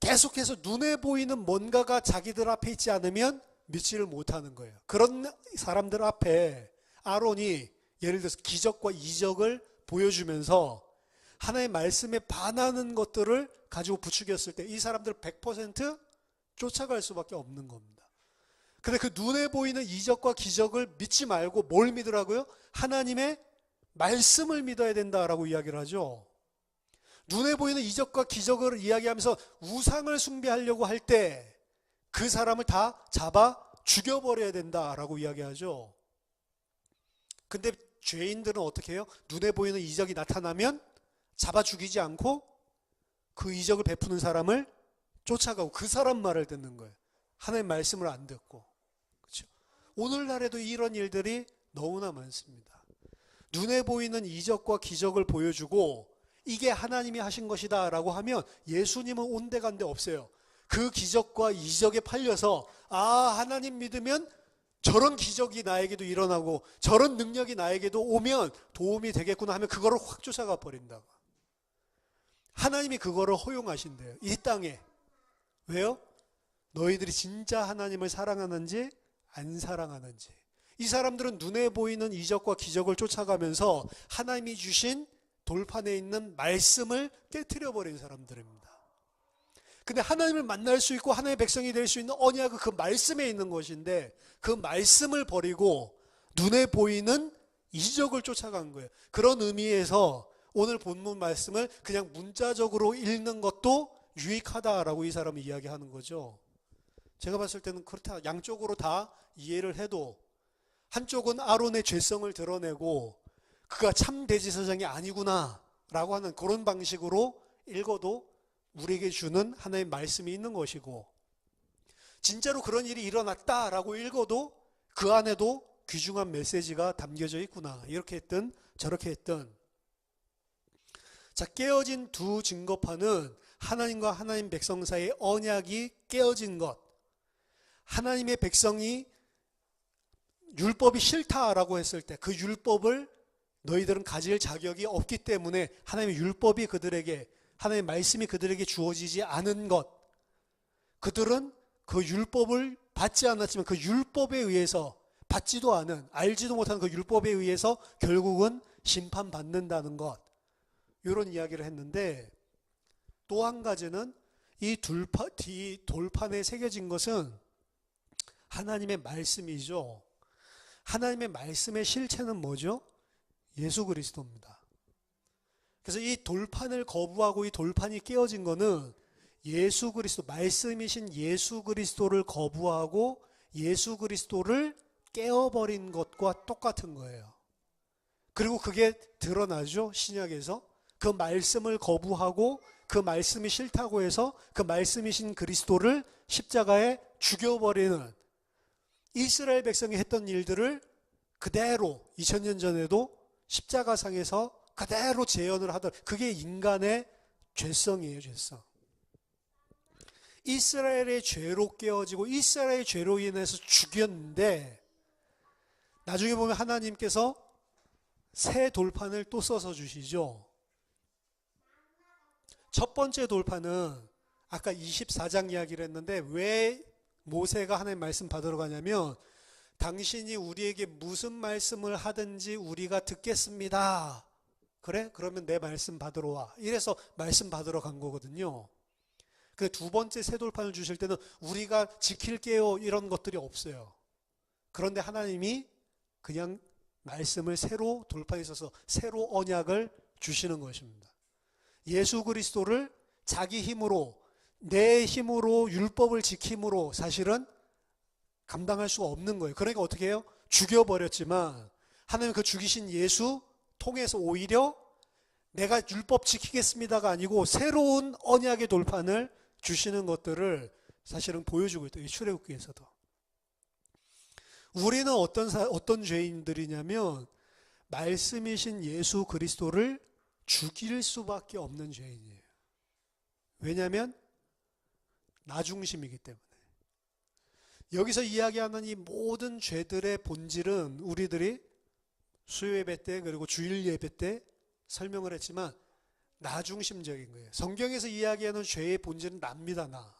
계속해서 눈에 보이는 뭔가가 자기들 앞에 있지 않으면 믿지를 못하는 거예요. 그런 사람들 앞에 아론이 예를 들어서 기적과 이적을 보여주면서 하나님의 말씀에 반하는 것들을 가지고 부추겼을 때 이 사람들 100% 쫓아갈 수밖에 없는 겁니다. 근데 그 눈에 보이는 이적과 기적을 믿지 말고 뭘 믿으라고요? 하나님의 말씀을 믿어야 된다라고 이야기를 하죠. 눈에 보이는 이적과 기적을 이야기하면서 우상을 숭배하려고 할 때 그 사람을 다 잡아 죽여버려야 된다라고 이야기하죠. 근데 죄인들은 어떻게 해요? 눈에 보이는 이적이 나타나면 잡아 죽이지 않고 그 이적을 베푸는 사람을 쫓아가고 그 사람 말을 듣는 거예요. 하나님의 말씀을 안 듣고. 그렇죠? 오늘날에도 이런 일들이 너무나 많습니다. 눈에 보이는 이적과 기적을 보여주고 이게 하나님이 하신 것이다 라고 하면 예수님은 온데간데 없어요. 그 기적과 이적에 팔려서 하나님 믿으면 저런 기적이 나에게도 일어나고 저런 능력이 나에게도 오면 도움이 되겠구나 하면 그거를 확 쫓아가 버린다고. 하나님이 그거를 허용하신대요. 이 땅에. 왜요? 너희들이 진짜 하나님을 사랑하는지 안 사랑하는지. 이 사람들은 눈에 보이는 이적과 기적을 쫓아가면서 하나님이 주신 돌판에 있는 말씀을 깨트려 버린 사람들입니다. 근데 하나님을 만날 수 있고 하나님의 백성이 될 수 있는 언약은 그 말씀에 있는 것인데 그 말씀을 버리고 눈에 보이는 이적을 쫓아간 거예요. 그런 의미에서 오늘 본문 말씀을 그냥 문자적으로 읽는 것도 유익하다라고 이 사람은 이야기하는 거죠. 제가 봤을 때는 그렇다. 양쪽으로 다 이해를 해도 한쪽은 아론의 죄성을 드러내고 그가 참 대제사장이 아니구나 라고 하는 그런 방식으로 읽어도 우리에게 주는 하나님의 말씀이 있는 것이고, 진짜로 그런 일이 일어났다라고 읽어도 그 안에도 귀중한 메시지가 담겨져 있구나. 이렇게 했든 저렇게 했든. 자, 깨어진 두 증거판은 하나님과 하나님 백성 사이의 언약이 깨어진 것. 하나님의 백성이 율법이 싫다라고 했을 때 그 율법을 너희들은 가질 자격이 없기 때문에 하나님의 율법이 그들에게, 하나님의 말씀이 그들에게 주어지지 않은 것. 그들은 그 율법을 받지 않았지만 그 율법에 의해서, 받지도 않은, 알지도 못하는 그 율법에 의해서 결국은 심판받는다는 것. 이런 이야기를 했는데, 또 한 가지는 이 돌판에 새겨진 것은 하나님의 말씀이죠. 하나님의 말씀의 실체는 뭐죠? 예수 그리스도입니다. 그래서 이 돌판을 거부하고 이 돌판이 깨어진 거는 예수 그리스도, 말씀이신 예수 그리스도를 거부하고 예수 그리스도를 깨어버린 것과 똑같은 거예요. 그리고 그게 드러나죠, 신약에서. 그 말씀을 거부하고 그 말씀이 싫다고 해서 그 말씀이신 그리스도를 십자가에 죽여버리는 이스라엘 백성이 했던 일들을 그대로 2000년 전에도 십자가상에서 그대로 재현을 하던, 그게 인간의 죄성이에요, 죄성. 이스라엘의 죄로 깨어지고 이스라엘의 죄로 인해서 죽였는데 나중에 보면 하나님께서 새 돌판을 또 써서 주시죠. 첫 번째 돌판은 아까 24장 이야기를 했는데 왜 모세가 하나님 말씀 받으러 가냐면 당신이 우리에게 무슨 말씀을 하든지 우리가 듣겠습니다. 그래? 그러면 내 말씀 받으러 와. 이래서 말씀 받으러 간 거거든요. 그 두 번째 새 돌판을 주실 때는 우리가 지킬게요 이런 것들이 없어요. 그런데 하나님이 그냥 말씀을 새로 돌판에 있어서 새로 언약을 주시는 것입니다. 예수 그리스도를 자기 힘으로, 내 힘으로 율법을 지킴으로 사실은 감당할 수가 없는 거예요. 그러니까 어떻게 해요? 죽여버렸지만 하나님 그 죽이신 예수 통해서 오히려 내가 율법 지키겠습니다가 아니고 새로운 언약의 돌판을 주시는 것들을 사실은 보여주고 있다. 이 출애굽기에서도. 우리는 어떤 죄인들이냐면 말씀이신 예수 그리스도를 죽일 수밖에 없는 죄인이에요. 왜냐하면 나 중심이기 때문에. 여기서 이야기하는 이 모든 죄들의 본질은 우리들이 수요 예배 때 그리고 주일 예배 때 설명을 했지만 나 중심적인 거예요. 성경에서 이야기하는 죄의 본질은 납니다. 나.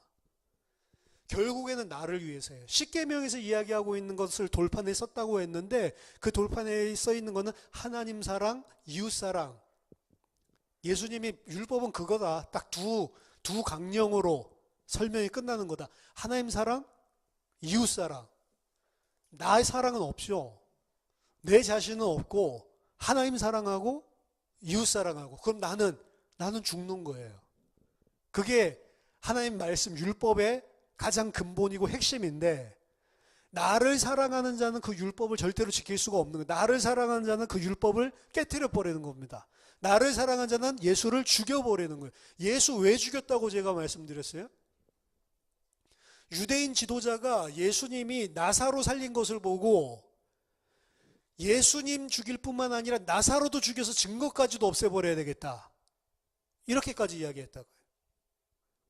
결국에는 나를 위해서예요. 십계명에서 이야기하고 있는 것을 돌판에 썼다고 했는데 그 돌판에 써 있는 것은 하나님 사랑, 이웃 사랑. 예수님이 율법은 그거다. 딱 두 강령으로 설명이 끝나는 거다. 하나님 사랑, 이웃 사랑. 나의 사랑은 없죠. 내 자신은 없고 하나님 사랑하고 이웃 사랑하고 그럼 나는 죽는 거예요. 그게 하나님 말씀 율법의 가장 근본이고 핵심인데 나를 사랑하는 자는 그 율법을 절대로 지킬 수가 없는 거예요. 나를 사랑하는 자는 그 율법을 깨트려 버리는 겁니다. 나를 사랑하는 자는 예수를 죽여버리는 거예요. 예수 왜 죽였다고 제가 말씀드렸어요? 유대인 지도자가 예수님이 나사로 살린 것을 보고 예수님 죽일 뿐만 아니라 나사로도 죽여서 증거까지도 없애버려야 되겠다. 이렇게까지 이야기했다고요.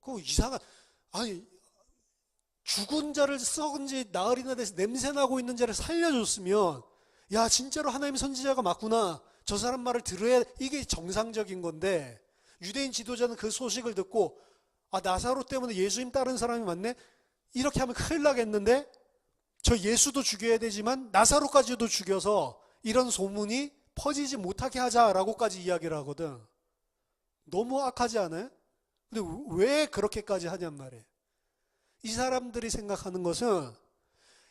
그 이상한, 아니, 죽은 자를 썩은 지 나흘이나 돼서 냄새나고 있는 자를 살려줬으면, 야, 진짜로 하나님 선지자가 맞구나. 저 사람 말을 들어야, 이게 정상적인 건데, 유대인 지도자는 그 소식을 듣고, 아, 나사로 때문에 예수님 따른 사람이 많네? 이렇게 하면 큰일 나겠는데, 저 예수도 죽여야 되지만, 나사로까지도 죽여서, 이런 소문이 퍼지지 못하게 하자라고까지 이야기를 하거든. 너무 악하지 않아요? 근데 왜 그렇게까지 하냔 말이에요. 이 사람들이 생각하는 것은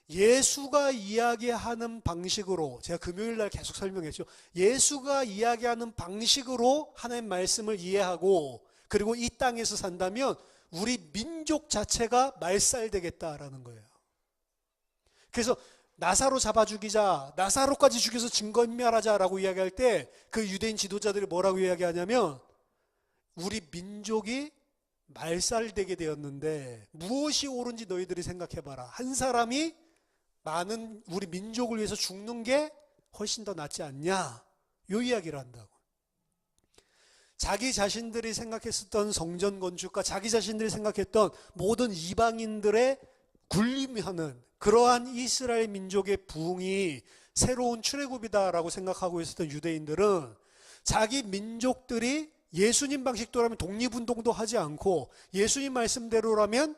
예수가 이야기하는 방식으로, 제가 금요일 날 계속 설명했죠. 예수가 이야기하는 방식으로 하나님 말씀을 이해하고 그리고 이 땅에서 산다면 우리 민족 자체가 말살되겠다라는 거예요. 그래서 나사로 잡아 죽이자, 나사로까지 죽여서 증거인멸하자라고 이야기할 때 그 유대인 지도자들이 뭐라고 이야기하냐면 우리 민족이 말살되게 되었는데 무엇이 옳은지 너희들이 생각해봐라. 한 사람이 많은 우리 민족을 위해서 죽는 게 훨씬 더 낫지 않냐. 요 이야기를 한다고. 자기 자신들이 생각했었던 성전 건축과 자기 자신들이 생각했던 모든 이방인들의 군림하는 그러한 이스라엘 민족의 부흥이 새로운 출애굽이다라고 생각하고 있었던 유대인들은 자기 민족들이 예수님 방식대로라면 독립운동도 하지 않고 예수님 말씀대로라면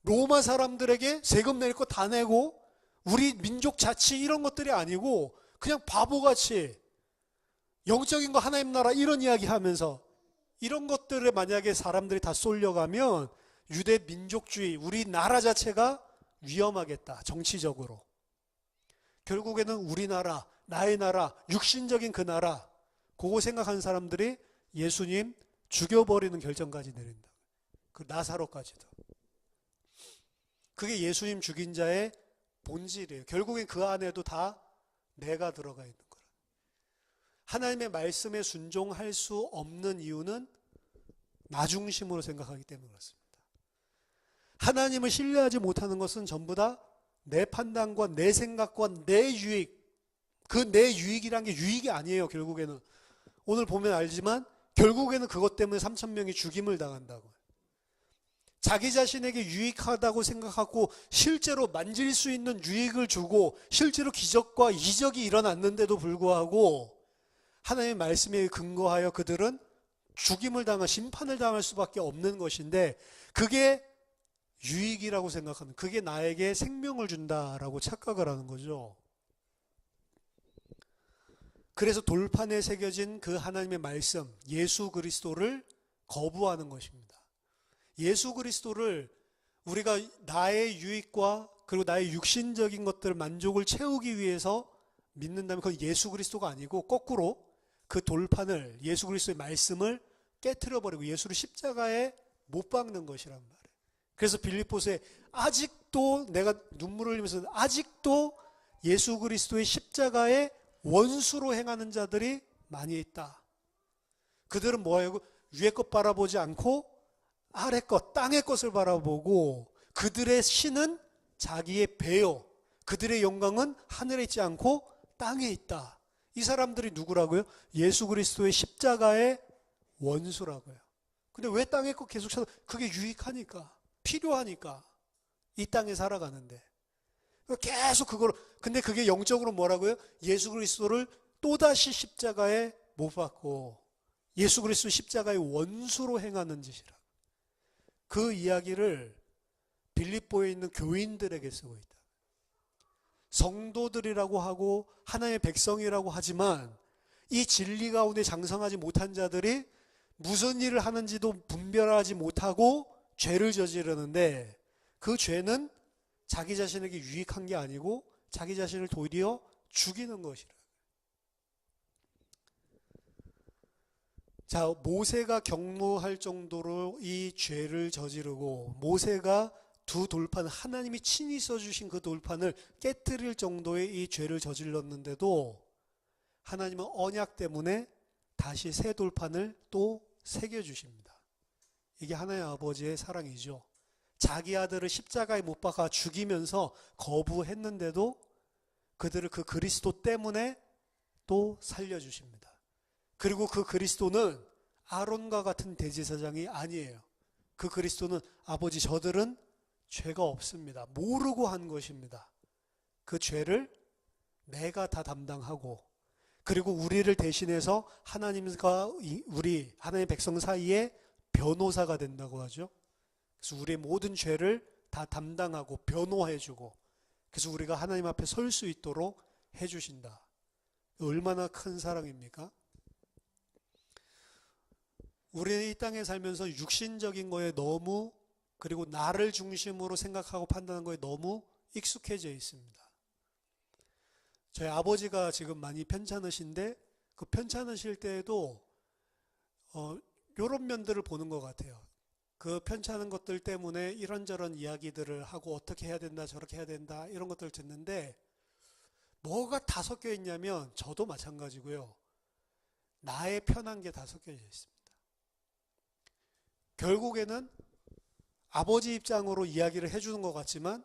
로마 사람들에게 세금 낼 거 다 내고 우리 민족 자치 이런 것들이 아니고 그냥 바보같이 영적인 거 하나님 나라 이런 이야기 하면서 이런 것들에 만약에 사람들이 다 쏠려가면 유대 민족주의, 우리 나라 자체가 위험하겠다. 정치적으로. 결국에는 우리나라, 나의 나라, 육신적인 그 나라 그거 생각하는 사람들이 예수님 죽여버리는 결정까지 내린다. 그 나사로까지도. 그게 예수님 죽인 자의 본질이에요. 결국엔 그 안에도 다 내가 들어가 있는 거라. 하나님의 말씀에 순종할 수 없는 이유는 나 중심으로 생각하기 때문에 그렇습니다. 하나님을 신뢰하지 못하는 것은 전부 다 내 판단과 내 생각과 내 유익, 그 내 유익이란 게 유익이 아니에요. 결국에는 오늘 보면 알지만 결국에는 그것 때문에 3,000명이 죽임을 당한다고. 자기 자신에게 유익하다고 생각하고 실제로 만질 수 있는 유익을 주고 실제로 기적과 이적이 일어났는데도 불구하고 하나님의 말씀에 근거하여 그들은 죽임을 당한 심판을 당할 수밖에 없는 것인데 그게 유익이라고 생각하는, 그게 나에게 생명을 준다라고 착각을 하는 거죠. 그래서 돌판에 새겨진 그 하나님의 말씀, 예수 그리스도를 거부하는 것입니다. 예수 그리스도를 우리가 나의 유익과 그리고 나의 육신적인 것들 만족을 채우기 위해서 믿는다면 그건 예수 그리스도가 아니고 거꾸로 그 돌판을, 예수 그리스도의 말씀을 깨트려버리고 예수를 십자가에 못 박는 것이란 말이에요. 그래서 빌립보서에 아직도 내가 눈물을 흘리면서 아직도 예수 그리스도의 십자가에 원수로 행하는 자들이 많이 있다. 그들은 뭐예요? 위에 것 바라보지 않고 아래 것, 땅의 것을 바라보고 그들의 신은 자기의 배요. 그들의 영광은 하늘에 있지 않고 땅에 있다. 이 사람들이 누구라고요? 예수 그리스도의 십자가의 원수라고요. 근데 왜 땅의 것 계속 찾아? 그게 유익하니까, 필요하니까, 이 땅에 살아가는데. 계속 그걸, 근데 그게 영적으로 뭐라고요? 예수 그리스도를 또다시 십자가에 못 박고 예수 그리스도 십자가의 원수로 행하는 짓이라. 그 이야기를 빌립보에 있는 교인들에게 쓰고 있다. 성도들이라고 하고 하나님의 백성이라고 하지만 이 진리 가운데 장성하지 못한 자들이 무슨 일을 하는지도 분별하지 못하고 죄를 저지르는데 그 죄는 자기 자신에게 유익한 게 아니고 자기 자신을 도리어 죽이는 것이라. 자, 모세가 경무할 정도로 이 죄를 저지르고 모세가 두 돌판, 하나님이 친히 써주신 그 돌판을 깨뜨릴 정도의 이 죄를 저질렀는데도 하나님은 언약 때문에 다시 새 돌판을 또 새겨주십니다. 이게 하나님 아버지의 사랑이죠. 자기 아들을 십자가에 못 박아 죽이면서 거부했는데도 그들을 그 그리스도 때문에 또 살려주십니다. 그리고 그 그리스도는 아론과 같은 대제사장이 아니에요. 그 그리스도는 아버지 저들은 죄가 없습니다. 모르고 한 것입니다. 그 죄를 내가 다 담당하고 그리고 우리를 대신해서 하나님과 우리 하나님의 백성 사이에 변호사가 된다고 하죠. 그래서 우리의 모든 죄를 다 담당하고 변호해주고 그래서 우리가 하나님 앞에 설 수 있도록 해주신다. 얼마나 큰 사랑입니까? 우리는 이 땅에 살면서 육신적인 거에 너무 그리고 나를 중심으로 생각하고 판단하는 거에 너무 익숙해져 있습니다. 저희 아버지가 지금 많이 편찮으신데 그 편찮으실 때에도 이런 면들을 보는 것 같아요. 그 편찮은 것들 때문에 이런저런 이야기들을 하고 어떻게 해야 된다 저렇게 해야 된다 이런 것들을 듣는데 뭐가 다 섞여 있냐면 저도 마찬가지고요. 나의 편한 게 다 섞여져 있습니다. 결국에는 아버지 입장으로 이야기를 해주는 것 같지만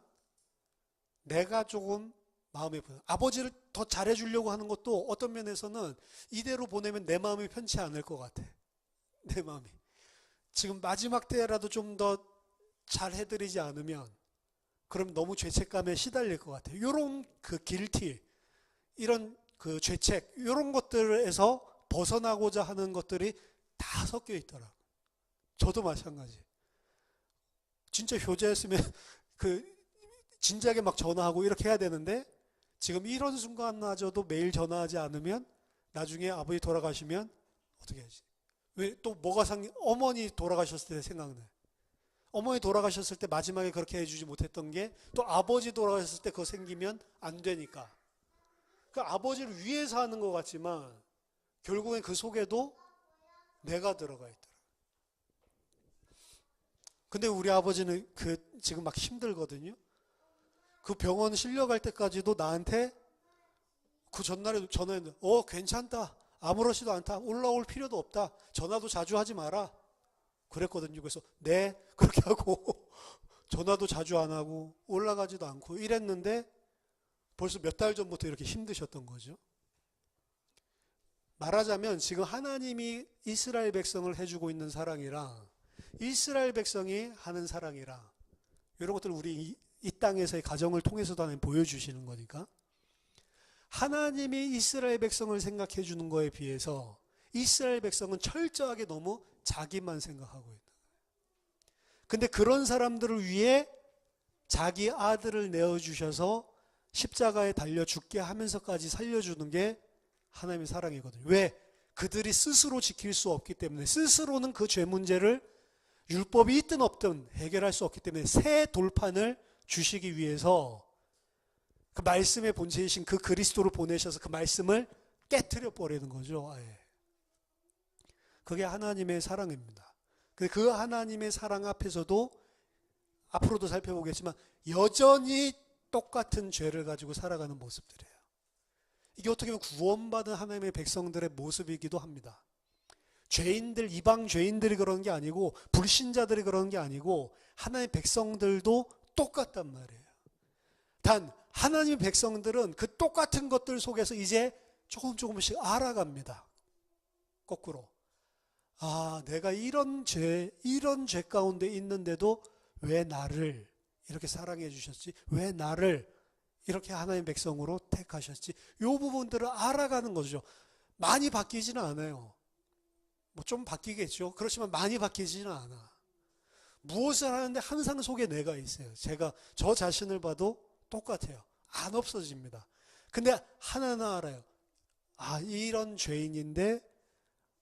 내가 조금 마음이 불안. 아버지를 더 잘해주려고 하는 것도 어떤 면에서는 이대로 보내면 내 마음이 편치 않을 것 같아. 내 마음이. 지금 마지막 때라도 좀 더 잘해드리지 않으면 그럼 너무 죄책감에 시달릴 것 같아요. 이런 그 길티, 이런 그 죄책, 이런 것들에서 벗어나고자 하는 것들이 다 섞여 있더라고요. 저도 마찬가지. 진짜 효자였으면 진작에 막 전화하고 이렇게 해야 되는데 지금 이런 순간마저도 매일 전화하지 않으면 나중에 아버지 돌아가시면 어떻게 하지? 왜 또 뭐가 어머니 돌아가셨을 때 생각나요. 어머니 돌아가셨을 때 마지막에 그렇게 해주지 못했던 게 또 아버지 돌아가셨을 때 그거 생기면 안 되니까. 그 아버지를 위해서 하는 것 같지만 결국엔 그 속에도 내가 들어가 있더라. 근데 우리 아버지는 지금 막 힘들거든요. 그 병원 실려갈 때까지도 나한테 그 전날에 전화했는데 괜찮다. 아무렇지도 않다. 올라올 필요도 없다. 전화도 자주 하지 마라. 그랬거든요. 그래서 네 그렇게 하고 전화도 자주 안 하고 올라가지도 않고 이랬는데 벌써 몇 달 전부터 이렇게 힘드셨던 거죠. 말하자면 지금 하나님이 이스라엘 백성을 해주고 있는 사랑이랑 이스라엘 백성이 하는 사랑이랑 이런 것들을 우리 이 땅에서의 가정을 통해서도 하나님 보여주시는 거니까 하나님이 이스라엘 백성을 생각해 주는 거에 비해서 이스라엘 백성은 철저하게 너무 자기만 생각하고 있다. 근데 그런 사람들을 위해 자기 아들을 내어주셔서 십자가에 달려 죽게 하면서까지 살려주는 게 하나님의 사랑이거든요. 왜? 그들이 스스로 지킬 수 없기 때문에 스스로는 그 죄 문제를 율법이 있든 없든 해결할 수 없기 때문에 새 돌판을 주시기 위해서 그 말씀의 본체이신 그 그리스도를 보내셔서 그 말씀을 깨트려 버리는 거죠. 그게 하나님의 사랑입니다. 그 하나님의 사랑 앞에서도 앞으로도 살펴보겠지만 여전히 똑같은 죄를 가지고 살아가는 모습들이에요. 이게 어떻게 보면 구원받은 하나님의 백성들의 모습이기도 합니다. 죄인들, 이방 죄인들이 그런 게 아니고 불신자들이 그런 게 아니고 하나님의 백성들도 똑같단 말이에요. 단 하나님의 백성들은 그 똑같은 것들 속에서 이제 조금씩 알아갑니다. 거꾸로. 아, 내가 이런 죄 가운데 있는데도 왜 나를 이렇게 사랑해 주셨지? 왜 나를 이렇게 하나님의 백성으로 택하셨지? 이 부분들을 알아가는 거죠. 많이 바뀌지는 않아요. 뭐 좀 바뀌겠죠. 그렇지만 많이 바뀌지는 않아. 무엇을 하는데 항상 속에 내가 있어요. 제가 저 자신을 봐도 똑같아요. 안 없어집니다. 근데 하나는 알아요. 아, 이런 죄인인데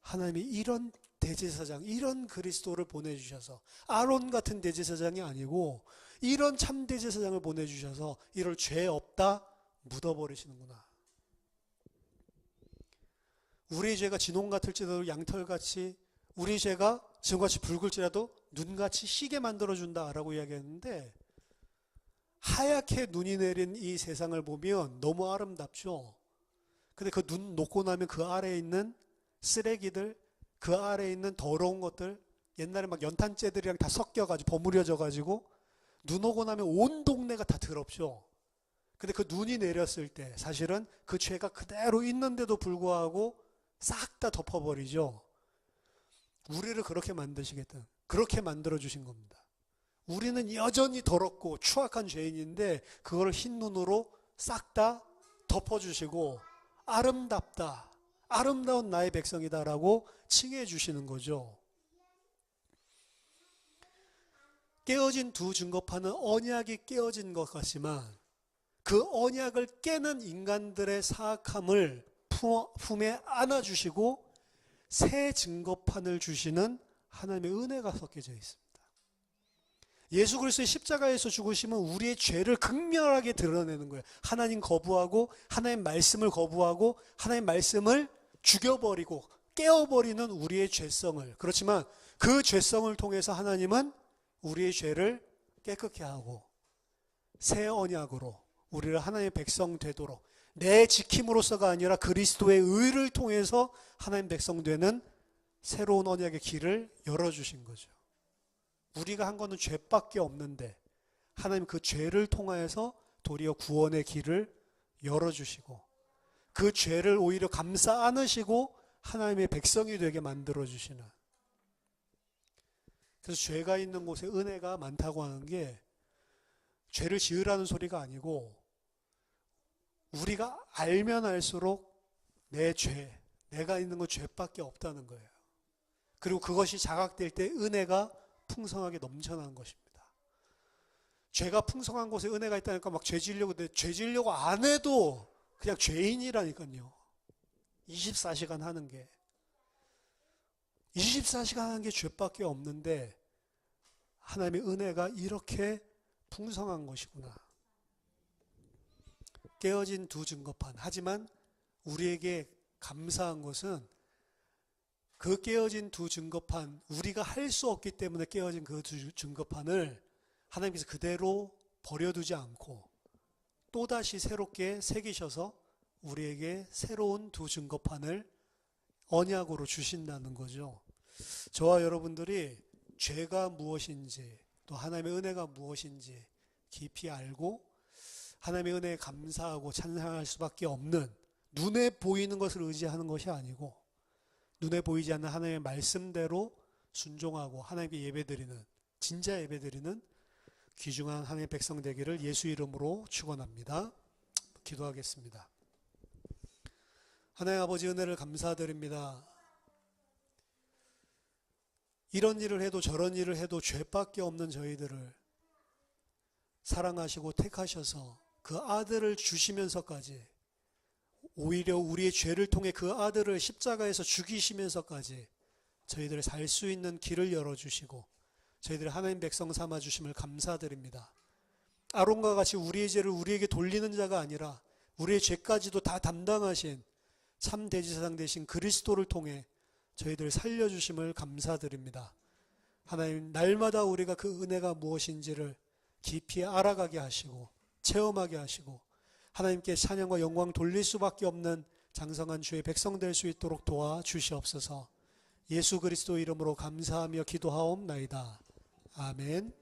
하나님이 이런 대제사장, 이런 그리스도를 보내주셔서 아론 같은 대제사장이 아니고 이런 참 대제사장을 보내주셔서 이럴 죄 없다 묻어버리시는구나. 우리의 죄가 진홍 같을지라도 양털같이, 우리 죄가 지금같이 붉을지라도 눈같이 희게 만들어준다라고 이야기했는데, 하얗게 눈이 내린 이 세상을 보면 너무 아름답죠. 근데 그 눈 녹고 나면 그 아래에 있는 쓰레기들, 그 아래에 있는 더러운 것들, 옛날에 막 연탄재들이랑 다 섞여가지고 버무려져가지고 눈 오고 나면 온 동네가 다 더럽죠. 근데 그 눈이 내렸을 때 사실은 그 죄가 그대로 있는데도 불구하고 싹 다 덮어버리죠. 우리를 그렇게 만드시겠다. 그렇게 만들어주신 겁니다. 우리는 여전히 더럽고 추악한 죄인인데 그걸 흰 눈으로 싹 다 덮어주시고 아름답다, 아름다운 나의 백성이다라고 칭해 주시는 거죠. 깨어진 두 증거판은 언약이 깨어진 것 같지만 그 언약을 깨는 인간들의 사악함을 품에 안아주시고 새 증거판을 주시는 하나님의 은혜가 섞여져 있습니다. 예수 그리스도의 십자가에서 죽으심은 우리의 죄를 극명하게 드러내는 거예요. 하나님 거부하고 하나님 말씀을 거부하고 하나님 말씀을 죽여버리고 깨어버리는 우리의 죄성을, 그렇지만 그 죄성을 통해서 하나님은 우리의 죄를 깨끗게 하고 새 언약으로 우리를 하나님의 백성 되도록, 내 지킴으로서가 아니라 그리스도의 의를 통해서 하나님 백성 되는 새로운 언약의 길을 열어주신 거죠. 우리가 한 거는 죄밖에 없는데 하나님 그 죄를 통하여서 도리어 구원의 길을 열어주시고 그 죄를 오히려 감싸 안으시고 하나님의 백성이 되게 만들어주시는, 그래서 죄가 있는 곳에 은혜가 많다고 하는 게 죄를 지으라는 소리가 아니고 우리가 알면 알수록 내 죄, 내가 있는 건 죄밖에 없다는 거예요. 그리고 그것이 자각될 때 은혜가 풍성하게 넘쳐나는 것입니다. 죄가 풍성한 곳에 은혜가 있다니까 막 죄 지으려고 하는데 죄 지으려고 안 해도 그냥 죄인이라니까요. 24시간 하는 게 24시간 하는 게 죄밖에 없는데 하나님의 은혜가 이렇게 풍성한 것이구나. 깨어진 두 증거판. 하지만 우리에게 감사한 것은 그 깨어진 두 증거판, 우리가 할 수 없기 때문에 깨어진 그 두 증거판을 하나님께서 그대로 버려두지 않고 또다시 새롭게 새기셔서 우리에게 새로운 두 증거판을 언약으로 주신다는 거죠. 저와 여러분들이 죄가 무엇인지 또 하나님의 은혜가 무엇인지 깊이 알고 하나님의 은혜에 감사하고 찬양할 수밖에 없는, 눈에 보이는 것을 의지하는 것이 아니고 눈에 보이지 않는 하나님의 말씀대로 순종하고 하나님께 예배드리는, 진짜 예배드리는 귀중한 하나님의 백성 되기를 예수 이름으로 축원합니다. 기도하겠습니다. 하나님 아버지, 은혜를 감사드립니다. 이런 일을 해도 저런 일을 해도 죄밖에 없는 저희들을 사랑하시고 택하셔서 그 아들을 주시면서까지, 오히려 우리의 죄를 통해 그 아들을 십자가에서 죽이시면서까지 저희들을 살 수 있는 길을 열어주시고 저희들을 하나님 백성 삼아주심을 감사드립니다. 아론과 같이 우리의 죄를 우리에게 돌리는 자가 아니라 우리의 죄까지도 다 담당하신 참 대제사장 되신 그리스도를 통해 저희들을 살려주심을 감사드립니다. 하나님, 날마다 우리가 그 은혜가 무엇인지를 깊이 알아가게 하시고 체험하게 하시고 하나님께 찬양과 영광 돌릴 수밖에 없는 장성한 주의 백성 될 수 있도록 도와주시옵소서. 예수 그리스도 이름으로 감사하며 기도하옵나이다. 아멘.